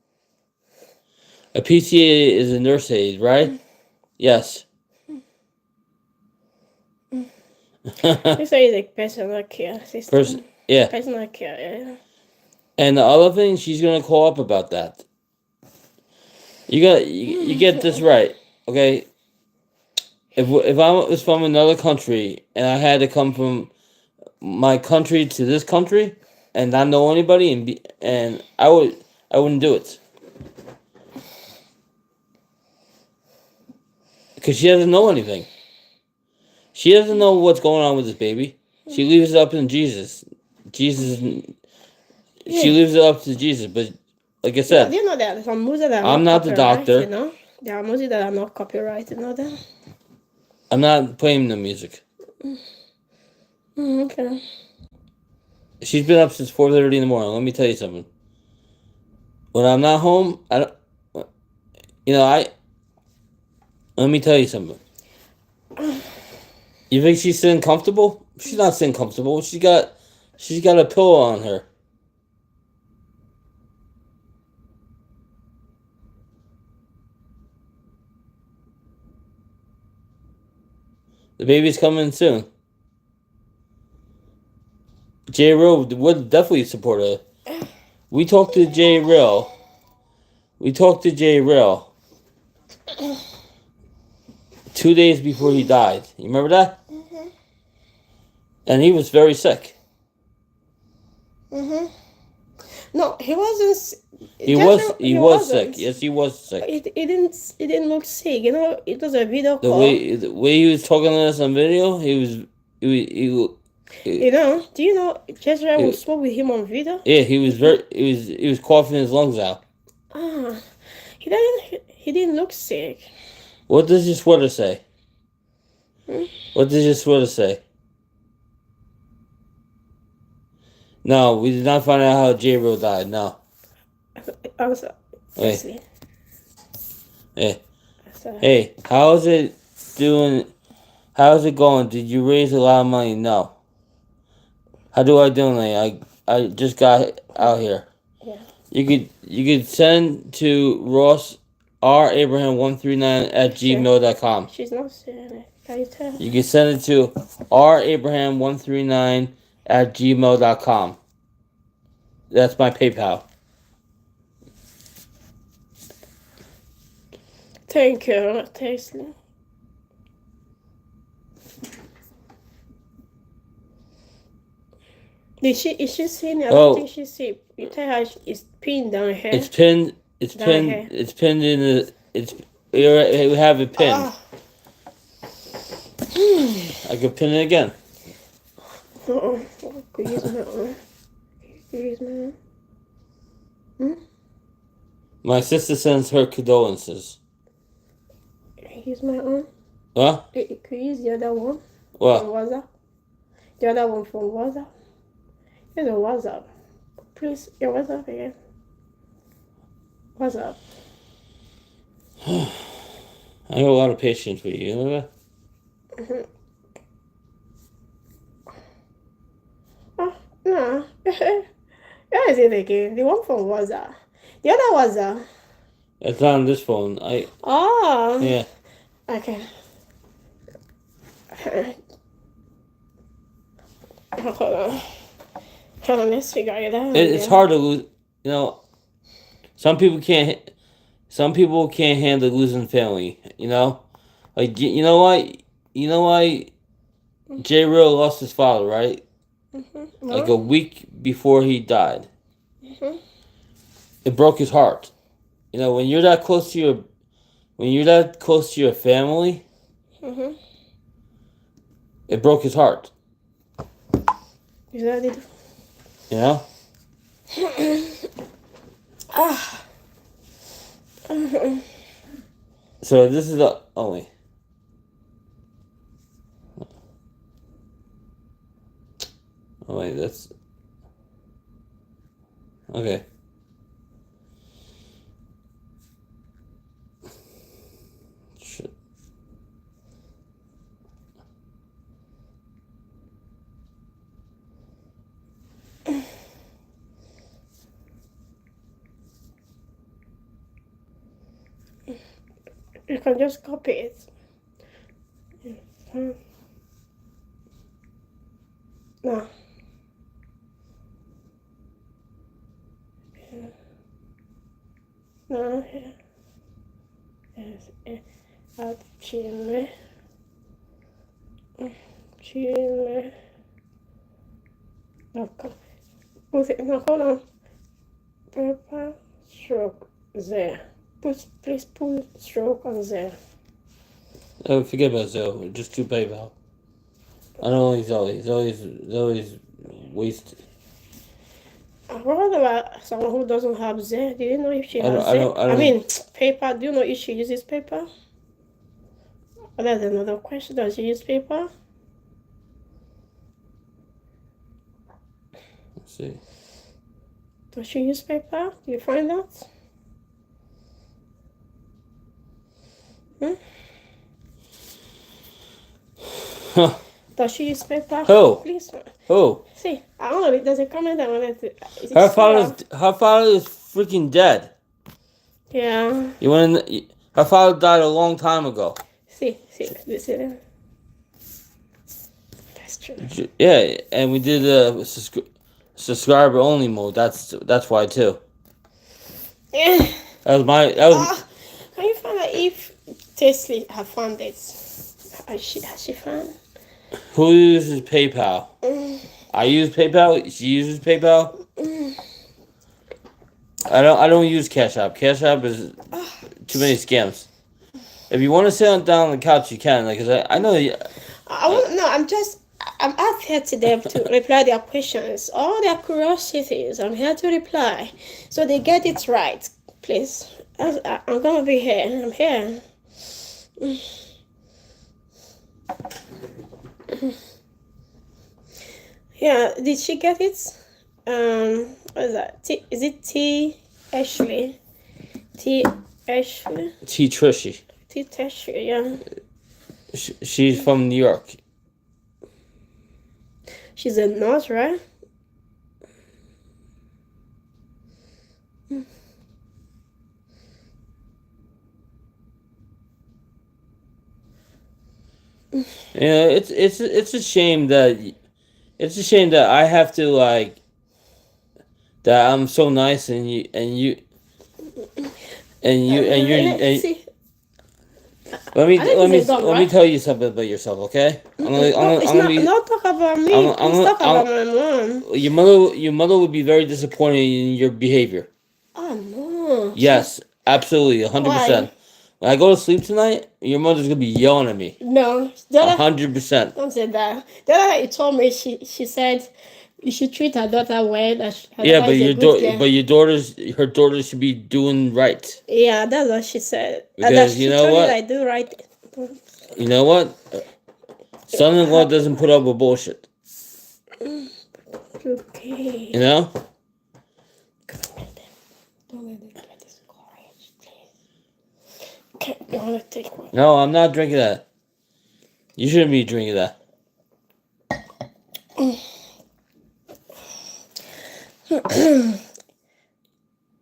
[SPEAKER 1] A PCA is a nurse aide, right? Yes.
[SPEAKER 2] This is like personal care system.
[SPEAKER 1] Yeah.
[SPEAKER 2] Personal care, yeah.
[SPEAKER 1] And the other thing, she's gonna call up about that. You get this right, okay? If I was from another country and I had to come from my country to this country and not know anybody and I wouldn't do it because she doesn't know anything. She doesn't know what's going on with this baby. She leaves it up in Jesus. She leaves it up to Jesus, but. Like I said,
[SPEAKER 2] you know that some music that
[SPEAKER 1] I'm not the doctor.
[SPEAKER 2] You know, there are music that are not copyrighted. You know that.
[SPEAKER 1] I'm not playing the music.
[SPEAKER 2] Okay.
[SPEAKER 1] She's been up since 4:30 in the morning. Let me tell you something. When I'm not home, I don't. Let me tell you something. You think she's sitting comfortable? She's not sitting comfortable. She's got a pillow on her. The baby's coming soon. J. Rill would definitely support her. We talked to J. Rill. 2 days before he died. You remember that?
[SPEAKER 2] Mm-hmm.
[SPEAKER 1] And he was very sick.
[SPEAKER 2] Mm-hmm. No, he wasn't.
[SPEAKER 1] He was sick. Yes, he was sick.
[SPEAKER 2] It didn't look sick. You know, it was a video
[SPEAKER 1] The
[SPEAKER 2] call.
[SPEAKER 1] way he was talking to us on video, he
[SPEAKER 2] you know, do you know Jezreel will spoke with him on video?
[SPEAKER 1] Yeah, he was coughing his lungs out.
[SPEAKER 2] He didn't look sick.
[SPEAKER 1] What does your sweater say? What does your sweater say? No, we did not find out how J. Rill died. No.
[SPEAKER 2] Hey.
[SPEAKER 1] Hey, how is it doing? How is it going? Did you raise a lot of money? No. How do I donate? I just got out here.
[SPEAKER 2] Yeah.
[SPEAKER 1] You could send to Ross R Abraham 139@gmail.com.
[SPEAKER 2] She's not saying it. Can you tell?
[SPEAKER 1] You can send it to R Abraham 139@gmail.com. That's my PayPal.
[SPEAKER 2] Thank you, Tesla. Is she seeing it? I don't think she's see. You tell her it's pinned down her.
[SPEAKER 1] It's pinned in the. We have it pinned. I could pin it again.
[SPEAKER 2] Could use my arm. Could use my arm.
[SPEAKER 1] My sister sends her condolences.
[SPEAKER 2] Use my arm.
[SPEAKER 1] What?
[SPEAKER 2] Could use the other one.
[SPEAKER 1] What?
[SPEAKER 2] From WhatsApp. The other one from WhatsApp. Here's a WhatsApp. Please, your WhatsApp again. WhatsApp.
[SPEAKER 1] I have a lot of patience for you, know that?
[SPEAKER 2] Oh, no. Where is it again? The one from WhatsApp. The other WhatsApp.
[SPEAKER 1] It's on this phone.
[SPEAKER 2] Oh.
[SPEAKER 1] Yeah.
[SPEAKER 2] Okay. Hold on. Let's figure it out.
[SPEAKER 1] It's hard to lose. You know, some people can't handle losing family. You know, like you know why J. Rill lost his father, right? Like a week before he died. It broke his heart. You know, when you're that close to your family, It broke his heart.
[SPEAKER 2] Is that it?
[SPEAKER 1] You know? So this is the only. Oh wait, that's okay. Shit.
[SPEAKER 2] You can just copy it. No. No. Yes. At Chile. Chile. Okay. Put it. No, hold on. Paper stroke there. Please put stroke on there.
[SPEAKER 1] Oh, forget about Zelle. Just do PayPal. I know he's always wasted.
[SPEAKER 2] What about someone who doesn't have Zelle? Do you know if she has
[SPEAKER 1] I
[SPEAKER 2] Zelle?
[SPEAKER 1] don't.
[SPEAKER 2] I mean, paper. Do you know if she uses paper? Oh, that's another question. Does she use paper?
[SPEAKER 1] Let's see.
[SPEAKER 2] Does she use paper? Do you find that?
[SPEAKER 1] Huh.
[SPEAKER 2] Does she use paper?
[SPEAKER 1] Who?
[SPEAKER 2] Please.
[SPEAKER 1] Who?
[SPEAKER 2] See, I don't know. There's a comment I wanted to.
[SPEAKER 1] Her father is freaking dead.
[SPEAKER 2] Yeah.
[SPEAKER 1] You want? Her father died a long time ago.
[SPEAKER 2] See. That's true.
[SPEAKER 1] Yeah, and we did a subscriber only mode. That's why too.
[SPEAKER 2] Yeah.
[SPEAKER 1] That was
[SPEAKER 2] Can you find out if Tesla have found it? Has she found?
[SPEAKER 1] Who uses PayPal? I use PayPal. She uses PayPal. I don't use Cash App. Cash App is too many scams. If you want to sit down on the couch, you can. Like, 'cause I know.
[SPEAKER 2] I'm out here today to reply their questions, all their curiosities. I'm here to reply, so they get it right. Please, I'm gonna be here. I'm here. Yeah, did she get it? What is that? Is it T Ashley? T Ashley?
[SPEAKER 1] T Trishy.
[SPEAKER 2] T Ashley, yeah.
[SPEAKER 1] She's from New York.
[SPEAKER 2] She's a nurse, right?
[SPEAKER 1] Yeah, it's a shame that I have to like that I'm so nice and you're
[SPEAKER 2] See,
[SPEAKER 1] let me tell you something about yourself, okay?
[SPEAKER 2] Not talk about me. Let's talk about my mom.
[SPEAKER 1] Your mother would be very disappointed in your behavior.
[SPEAKER 2] Oh no.
[SPEAKER 1] Yes, absolutely, 100%. When I go to sleep tonight, your mother's gonna be yelling at me.
[SPEAKER 2] No,
[SPEAKER 1] 100%.
[SPEAKER 2] Don't say that. The other night you told me she said you should treat her daughter well.
[SPEAKER 1] Yeah, but her daughter should be doing right.
[SPEAKER 2] Yeah, that's what she said.
[SPEAKER 1] Because you know what?
[SPEAKER 2] I do right.
[SPEAKER 1] You know what? Son-in-law doesn't put up with bullshit.
[SPEAKER 2] Okay.
[SPEAKER 1] You know?
[SPEAKER 2] Don't let them get discouraged, please. Okay, you want to take one?
[SPEAKER 1] No, I'm not drinking that. You shouldn't be drinking that.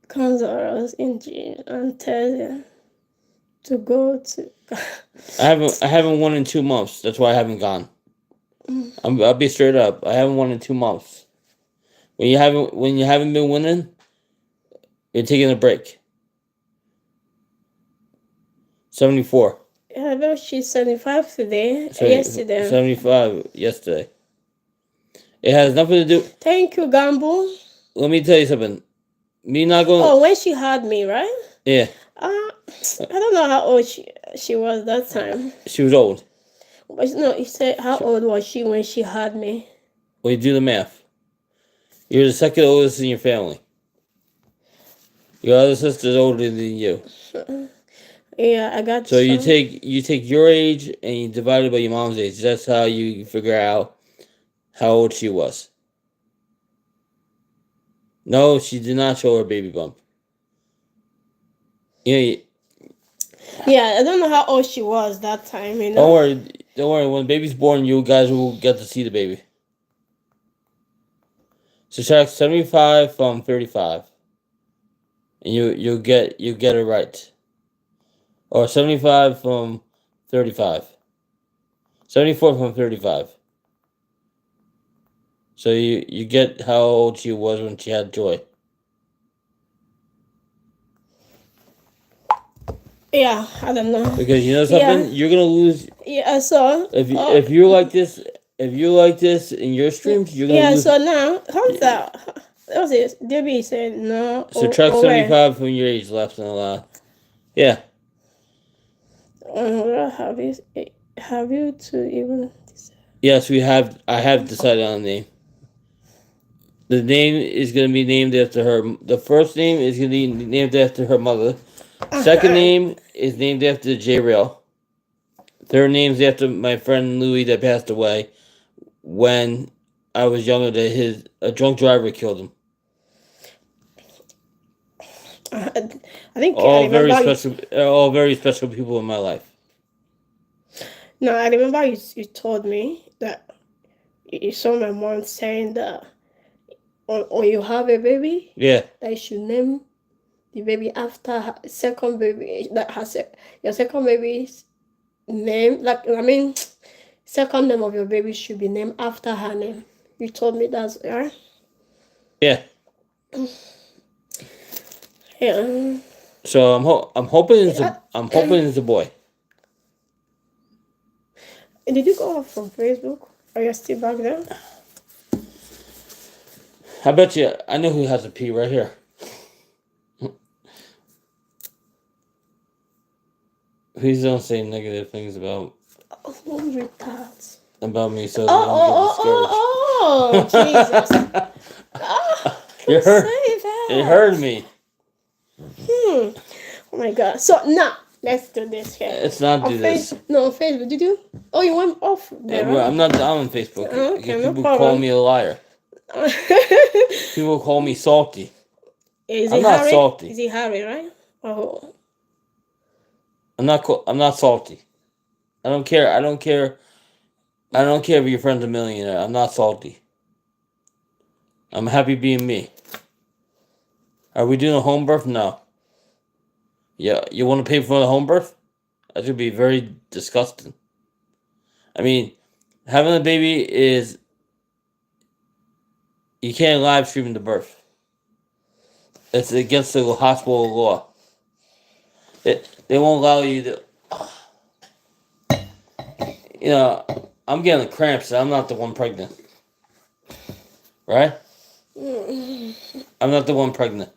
[SPEAKER 2] Consoles in June and tell them to go to.
[SPEAKER 1] I haven't won in 2 months. That's why I haven't gone. I'll be straight up. I haven't won in 2 months. When you haven't been winning, you're taking a break. 74.
[SPEAKER 2] Yeah, I know she's 75 today. Yesterday.
[SPEAKER 1] 75 yesterday. It has nothing to do.
[SPEAKER 2] Thank you, Gamble.
[SPEAKER 1] Let me tell you something. Me not going.
[SPEAKER 2] Oh, when she had me, right?
[SPEAKER 1] Yeah.
[SPEAKER 2] I don't know how old she was that time.
[SPEAKER 1] She was old.
[SPEAKER 2] But no, he said, how old was she when she had me?
[SPEAKER 1] Well, you do the math. You're the second oldest in your family. Your other sister's older than you.
[SPEAKER 2] Yeah, I got
[SPEAKER 1] So you
[SPEAKER 2] some.
[SPEAKER 1] take your age and you divide it by your mom's age. That's how you figure out how old she was. No, she did not show her baby bump. Yeah,
[SPEAKER 2] Yeah, I don't know how old she was that time,
[SPEAKER 1] don't worry. When the baby's born, you guys will get to see the baby. Subtract 75 from 35, and you get it right. Or 75 from 35. 74 from 35. So you get how old she was when she had Joy.
[SPEAKER 2] Yeah, I don't know.
[SPEAKER 1] Because you know something, you're gonna lose.
[SPEAKER 2] Yeah, so
[SPEAKER 1] If you're like this, in your streams, you're gonna
[SPEAKER 2] yeah,
[SPEAKER 1] lose.
[SPEAKER 2] so now how's that? What was it? Debbie said no.
[SPEAKER 1] Subtract
[SPEAKER 2] Or where?
[SPEAKER 1] 75 from your age left and allowed. Yeah.
[SPEAKER 2] Where have you to even?
[SPEAKER 1] Yes, we have. I have decided on a name. The name is going to be named after her. The first name is going to be named after her mother. Second name is named after J Rail. Third name is after my friend Louis that passed away when I was younger. That a drunk driver killed him.
[SPEAKER 2] I think I remember.
[SPEAKER 1] All very special people in my life.
[SPEAKER 2] No, I remember you told me that you saw my mom saying that when you have a baby,
[SPEAKER 1] Yeah.
[SPEAKER 2] that you should name the baby after her second baby. That has your second baby's name. Like I mean, second name of your baby should be named after her name. You told me that's right.
[SPEAKER 1] Yeah.
[SPEAKER 2] Yeah.
[SPEAKER 1] So I'm hoping it's a boy.
[SPEAKER 2] Did you go off from Facebook? Are you still back there?
[SPEAKER 1] I bet you I know who has a P right here. Please don't say negative things about me so they don't get discouraged.
[SPEAKER 2] Jesus.
[SPEAKER 1] You heard,
[SPEAKER 2] say that.
[SPEAKER 1] it hurt me.
[SPEAKER 2] Oh my god. So now let's do this here.
[SPEAKER 1] Let's not do this.
[SPEAKER 2] No, on Facebook. Did you? Oh, you went off there.
[SPEAKER 1] Right? I'm not down on Facebook.
[SPEAKER 2] Okay,
[SPEAKER 1] People call me a liar. People call me salty.
[SPEAKER 2] I'm
[SPEAKER 1] not salty.
[SPEAKER 2] Is he Harry, right? Oh.
[SPEAKER 1] I'm not salty. I don't care. I don't care if your friend's a millionaire. I'm not salty. I'm happy being me. Are we doing a home birth? No. Yeah, you want to pay for the home birth? That should be very disgusting. I mean, having a baby is... You can't live stream the birth. It's against the hospital law. They won't allow you to... You know, I'm getting the cramps and I'm not the one pregnant. Right? I'm not the one pregnant.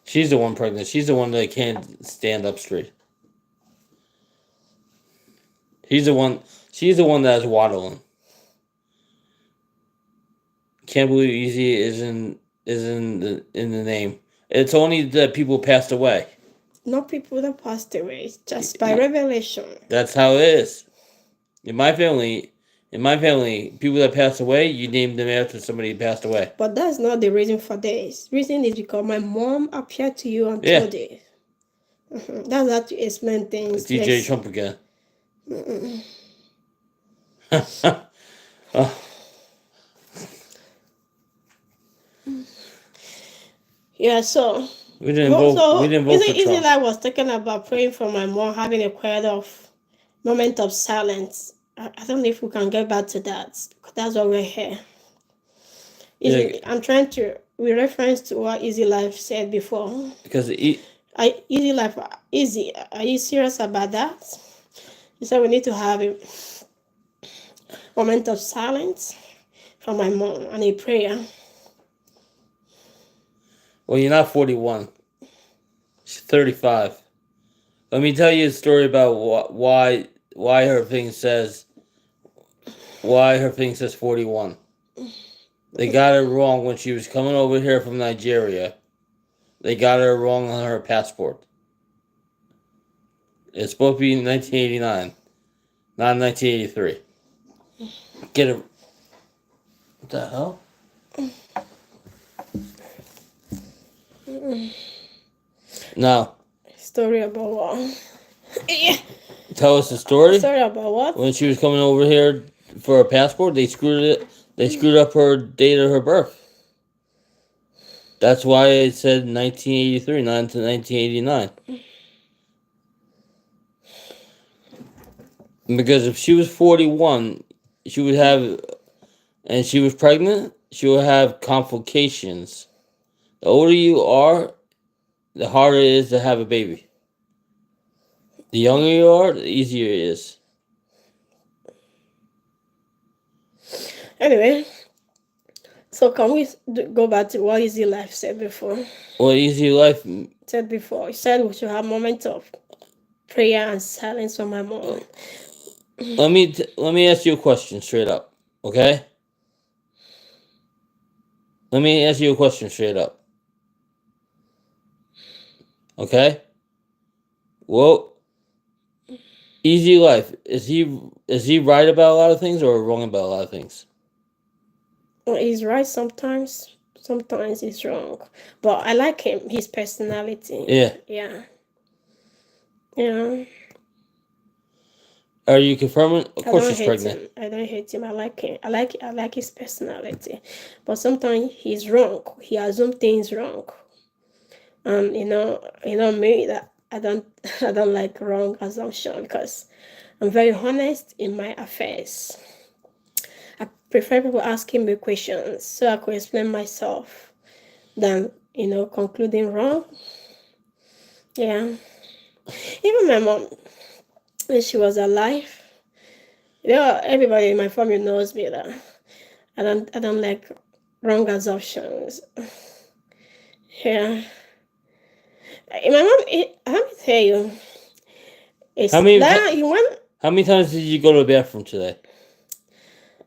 [SPEAKER 1] She's the one pregnant. She's the one that can't stand up straight. She's the one that's waddling. Can't believe easy is in the name. It's only that people passed away.
[SPEAKER 2] Not people that passed away. It's just by revelation.
[SPEAKER 1] That's how it is. In my family, people that passed away, you named them after somebody who passed away.
[SPEAKER 2] But that's not the reason for this. Reason is because my mom appeared to you and told you. That's how to explain things.
[SPEAKER 1] It's DJ Trump again.
[SPEAKER 2] Yeah, so
[SPEAKER 1] we didn't vote for Trump.
[SPEAKER 2] Isn't I was talking about praying for my mom, having a quiet of moment of silence. I don't know if we can get back to that because that's why we're here. I'm trying to reference to what Easy Life said before.
[SPEAKER 1] Because
[SPEAKER 2] Easy Life, Easy. Are you serious about that? You said we need to have a moment of silence for my mom and a prayer.
[SPEAKER 1] Well, you're not 41. She's 35. Let me tell you a story about why why her thing says 41. They got it wrong when she was coming over here from Nigeria. They got her wrong on her passport. It's supposed to be 1989, not 1983. Get it. What the hell? Now,
[SPEAKER 2] Story about what?
[SPEAKER 1] tell us the story.
[SPEAKER 2] Story about what?
[SPEAKER 1] When she was coming over here for her passport, they screwed it. They screwed up her date of her birth. That's why it said 1983, not 1989. Because if she was 41, she would have, and she was pregnant, she would have complications. The older you are, the harder it is to have a baby. The younger you are, the easier it is.
[SPEAKER 2] Anyway, so can we go back to what Easy Life said before?
[SPEAKER 1] Well, easy life.
[SPEAKER 2] Said before, he said we should have moments of prayer and silence for my mom.
[SPEAKER 1] Let me ask you a question straight up, okay? Let me ask you a question straight up. Okay? Well, easy life. Is he right about a lot of things or wrong about a lot of things?
[SPEAKER 2] Well, he's right sometimes. Sometimes he's wrong. But I like him, his personality.
[SPEAKER 1] Yeah.
[SPEAKER 2] Yeah. Yeah.
[SPEAKER 1] Are you confirming? Of
[SPEAKER 2] I
[SPEAKER 1] course
[SPEAKER 2] don't
[SPEAKER 1] she's
[SPEAKER 2] hate
[SPEAKER 1] pregnant.
[SPEAKER 2] him. I don't hate him. I like him. I like his personality. But sometimes he's wrong. He assumes things wrong. And me that I don't I don't like wrong assumption because I'm very honest in my affairs. I prefer people asking me questions so I could explain myself than concluding wrong. Yeah. Even my mom, when she was alive, everybody in my family knows me that I don't like wrong assumptions. Yeah. My mom, let me tell you, it's
[SPEAKER 1] How many
[SPEAKER 2] that you want.
[SPEAKER 1] how many times did you go to the bathroom today?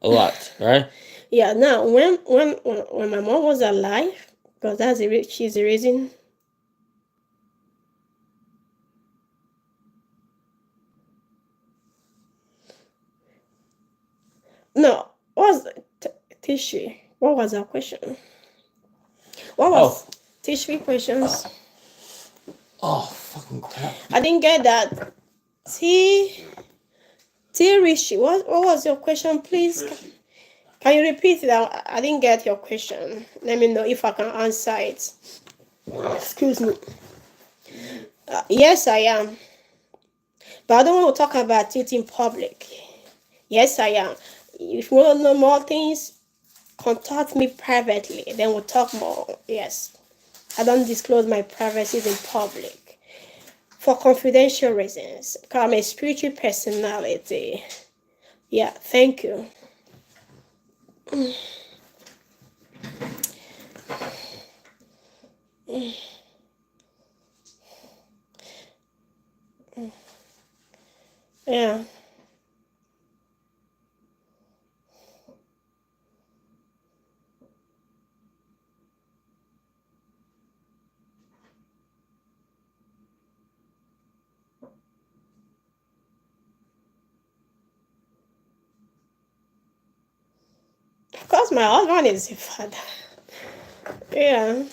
[SPEAKER 1] A lot, right?
[SPEAKER 2] Yeah. Now, when my mom was alive, because she's the reason. No, what was tissue? What was our question? What was tissue questions?
[SPEAKER 1] Oh, fucking crap.
[SPEAKER 2] I didn't get that. Rishi, what was your question, please? Can you repeat it? I didn't get your question. Let me know if I can answer it. Excuse me. Yes, I am. But I don't want to talk about it in public. Yes, I am. If you want to know more things, contact me privately. Then we'll talk more. Yes. I don't disclose my privacies in public for confidential reasons. Because I'm a spiritual personality. Yeah, thank you. Yeah. Of course, my husband is a father. Yeah.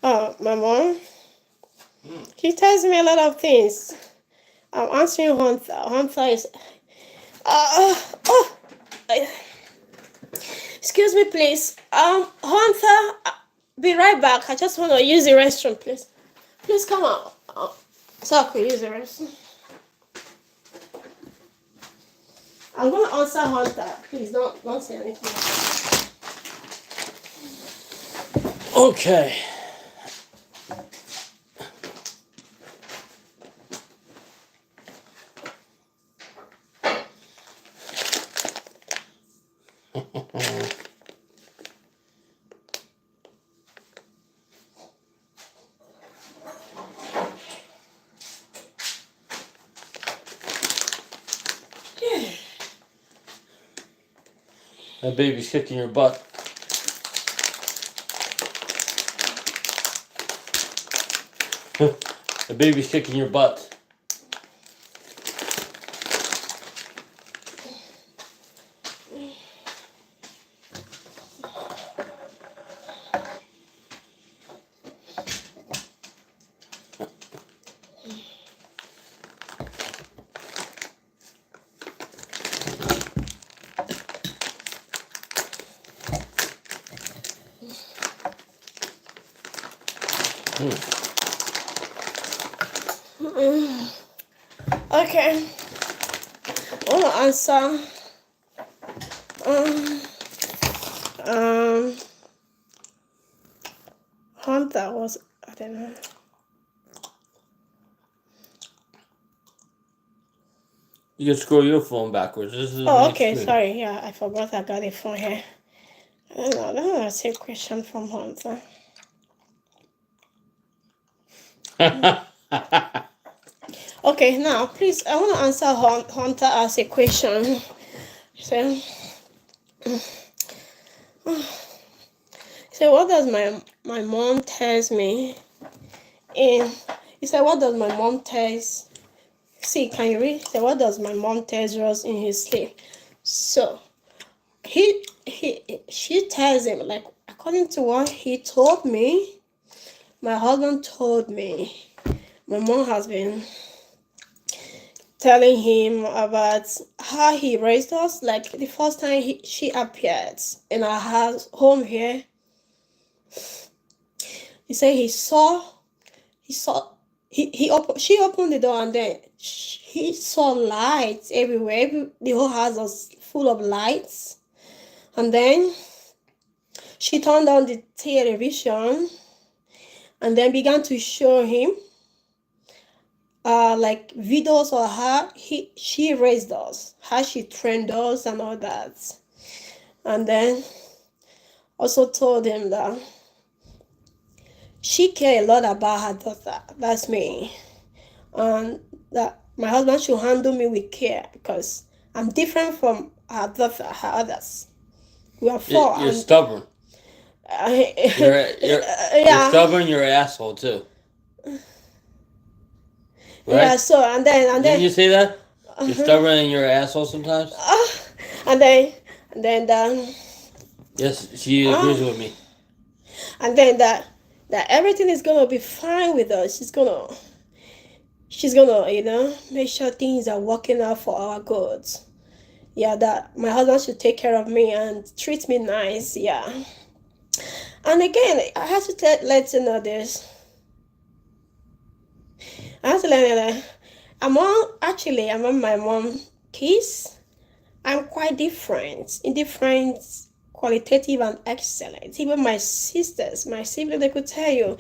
[SPEAKER 2] Oh, my mom. She tells me a lot of things. I'm answering Hunter. Hunter is. Oh. Excuse me, please. Hunter, be right back. I just want to use the restroom, please. Please come out. So I could use the restroom. I'm gonna answer Hunter. Please don't say anything.
[SPEAKER 1] Okay. That baby's kicking your butt. The baby's kicking your butt.
[SPEAKER 2] Okay. I want to answer. Hunter was, I don't know.
[SPEAKER 1] You can scroll your phone backwards. This is
[SPEAKER 2] Oh, okay. Sorry. Yeah, I forgot I got it from here. I don't know. That's a question from Hunter. Okay, now please, I want to answer Hunter as a question. So, what does my mom tells me? And he said, what does my mom tells? See, can you read? So, what does my mom tells us in his sleep? So, she tells him, like, according to what he told me, my husband told me, my mom has been telling him about how he raised us. Like the first time she appeared in our house home here, he said she opened the door, and then he saw lights everywhere. The whole house was full of lights, and then she turned on the television and then began to show him like videos of how she raised us, how she trained us and all that. And then also told him that she cared a lot about her daughter, that's me, and that my husband should handle me with care because I'm different from her daughter, her others. We are four.
[SPEAKER 1] You're stubborn. You're stubborn. You're an asshole too. Right?
[SPEAKER 2] Yeah. So and then
[SPEAKER 1] didn't you say that? You're stubborn and you're an asshole sometimes.
[SPEAKER 2] And then
[SPEAKER 1] yes, she agrees with me.
[SPEAKER 2] And then that everything is gonna be fine with us. She's gonna make sure things are working out for our good. Yeah, that my husband should take care of me and treat me nice. Yeah. And again, I have to let you know this. I have to let you know among my mom kids, I'm quite different in different qualitative and excellent. Even my sisters, my siblings, they could tell you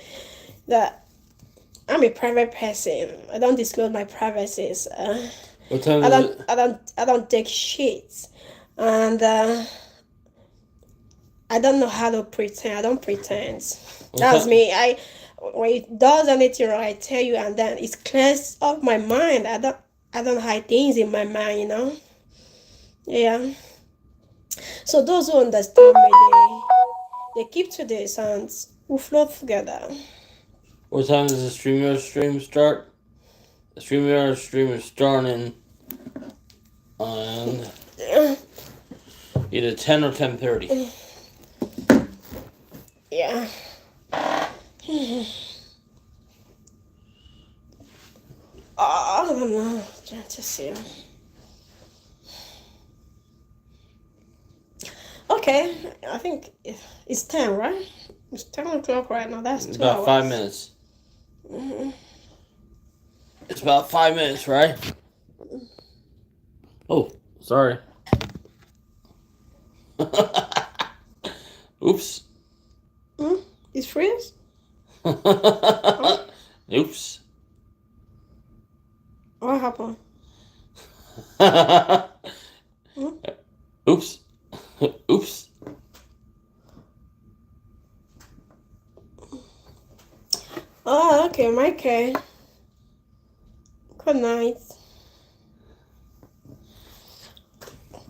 [SPEAKER 2] that I'm a private person. I don't disclose my privacies.
[SPEAKER 1] What time
[SPEAKER 2] I
[SPEAKER 1] is it?
[SPEAKER 2] I don't take shit, and I don't know how to pretend. I don't pretend. That's me. When it does anything wrong, I tell you, and then it clears up my mind. I don't hide things in my mind, you know. Yeah. So those who understand me, they keep to this and we float together.
[SPEAKER 1] What time does the stream start? The stream is starting on either 10 or 10:30.
[SPEAKER 2] Yeah. I don't know. Trying to see. Okay, I think it's 10, right? It's 10 o'clock right now. That's 2
[SPEAKER 1] about
[SPEAKER 2] hours.
[SPEAKER 1] 5 minutes. Mm-hmm. It's about 5 minutes, right? Oh, sorry. Oops.
[SPEAKER 2] It's freeze?
[SPEAKER 1] Oops.
[SPEAKER 2] What happened?
[SPEAKER 1] Oops. Oops.
[SPEAKER 2] Oh, okay, Michael. Good night.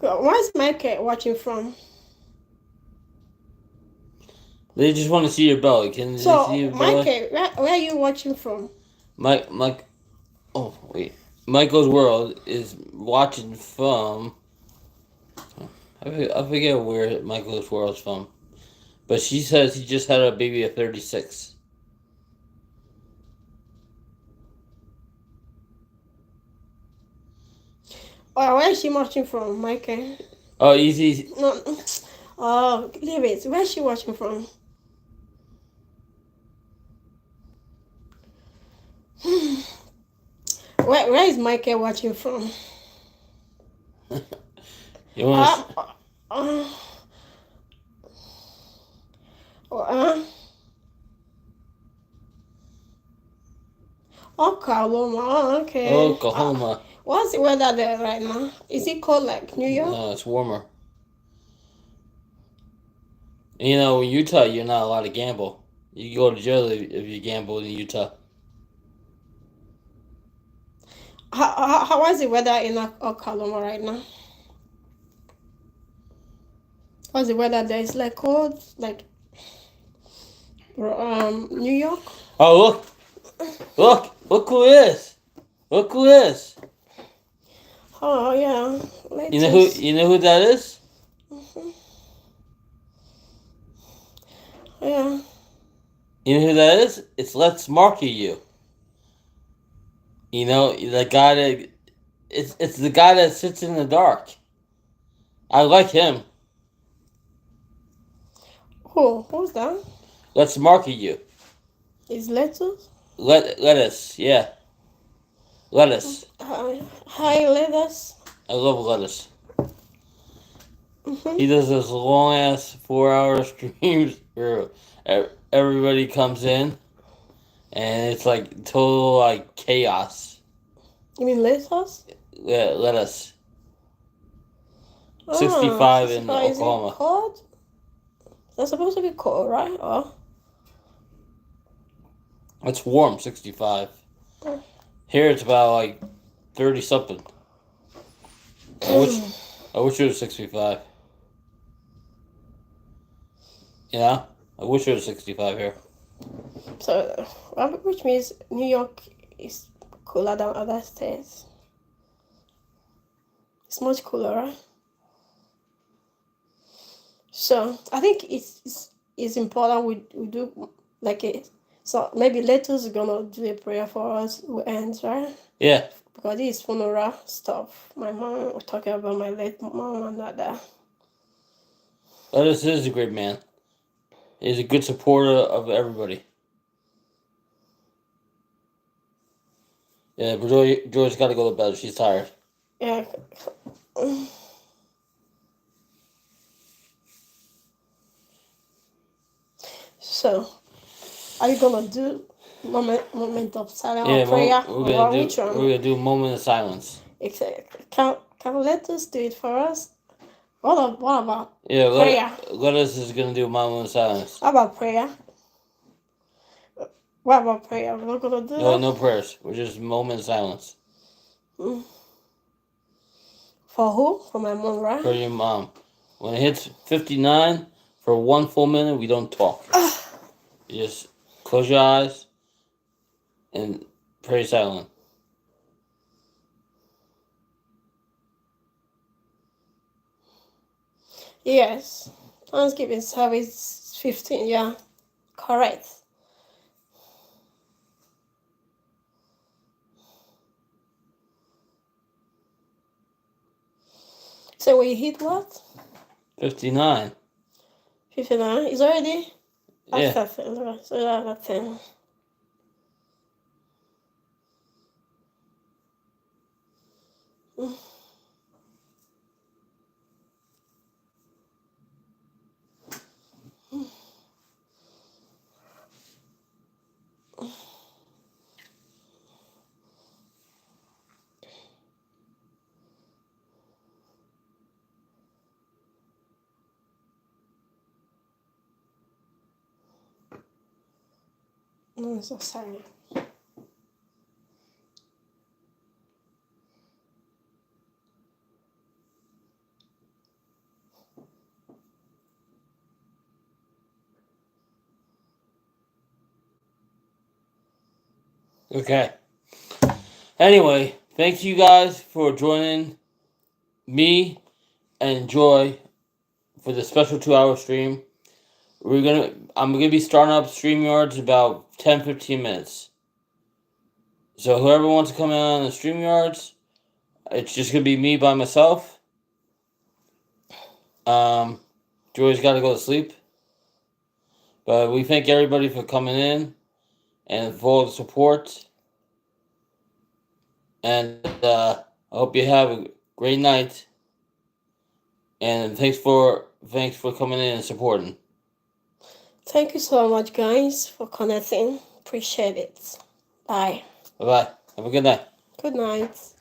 [SPEAKER 2] Where's Michael watching from?
[SPEAKER 1] They just want to see your belly. Can they see
[SPEAKER 2] So,
[SPEAKER 1] your belly?
[SPEAKER 2] Michael, where are you watching from?
[SPEAKER 1] Mike. Oh wait. Michael's World is watching from. I forget where Michael's World's from, but she says he just had a baby at 36.
[SPEAKER 2] Oh, where is she watching from, Michael?
[SPEAKER 1] Oh, easy.
[SPEAKER 2] No. Oh, leave it. Where is she watching from? Where is Michael watching from?
[SPEAKER 1] You want to?
[SPEAKER 2] Uh, uh, Oklahoma. Oh, okay.
[SPEAKER 1] Oklahoma.
[SPEAKER 2] What's the weather there right now? Is it cold like New York?
[SPEAKER 1] No, it's warmer. You know, in Utah, you're not allowed to gamble. You can go to jail if you gamble in Utah.
[SPEAKER 2] How is the weather in Oklahoma right now? What's the weather there? It's like cold, like New York.
[SPEAKER 1] Oh, look who is! Look who is!
[SPEAKER 2] Oh yeah,
[SPEAKER 1] You know who that is?
[SPEAKER 2] Yeah.
[SPEAKER 1] You know who that is? It's Let's Market You. You know, the guy that it's the guy that sits in the dark. I like him.
[SPEAKER 2] Who's that?
[SPEAKER 1] Let's Market You.
[SPEAKER 2] Is lettuce?
[SPEAKER 1] Lettuce, yeah. Lettuce.
[SPEAKER 2] Hi, lettuce.
[SPEAKER 1] I love lettuce.
[SPEAKER 2] Mm-hmm.
[SPEAKER 1] He does this long ass 4 hour streams where everybody comes in and it's like total like chaos.
[SPEAKER 2] You mean lettuce?
[SPEAKER 1] Yeah, lettuce.
[SPEAKER 2] Oh,
[SPEAKER 1] 65 in
[SPEAKER 2] 65. Is it
[SPEAKER 1] Oklahoma.
[SPEAKER 2] cold? That's supposed to be cold, right? Oh.
[SPEAKER 1] It's warm, 65. Here it's about like 30 something. I wish it was 65. Yeah, I wish it was 65 here.
[SPEAKER 2] So, which means New York is cooler than other states. It's much cooler, right? So, I think it's important we do like a. So maybe Letos is gonna do a prayer for us who ends, right?
[SPEAKER 1] Yeah.
[SPEAKER 2] Because this is funeral stuff. My mom was talking about my late mom and all that.
[SPEAKER 1] Lettuce is a great man. He's a good supporter of everybody. Yeah, but Joy's got to go to bed. She's tired.
[SPEAKER 2] Yeah. So, are you gonna do moment of silence or prayer or which one?
[SPEAKER 1] We're gonna do a moment of silence.
[SPEAKER 2] Exactly. Can let us do it for us? What about prayer?
[SPEAKER 1] Lettuce is gonna do a moment of silence.
[SPEAKER 2] How about prayer? What about prayer? We're not gonna do that.
[SPEAKER 1] No prayers. We're just a moment of silence.
[SPEAKER 2] For who? For my mom, right?
[SPEAKER 1] For your mom. When it hits 59, for 1 full minute, we don't talk. You just close your eyes and pray silent.
[SPEAKER 2] Yes. Thanksgiving service 15, yeah. Correct. So we hit what?
[SPEAKER 1] 59.
[SPEAKER 2] 59. It's already
[SPEAKER 1] Yeah.
[SPEAKER 2] after 10. So that's 10. No, I'm so sorry.
[SPEAKER 1] Okay. Anyway, thanks you guys for joining me and Joy for the special 2-hour stream. I'm gonna be starting up StreamYards about 10-15 minutes. So whoever wants to come in on the StreamYards, it's just gonna be me by myself. Joy's got to go to sleep. But we thank everybody for coming in and for all the support. And I hope you have a great night. And thanks for coming in and supporting.
[SPEAKER 2] Thank you so much, guys, for connecting. Appreciate it. Bye.
[SPEAKER 1] Bye bye. Have a good night.
[SPEAKER 2] Good night.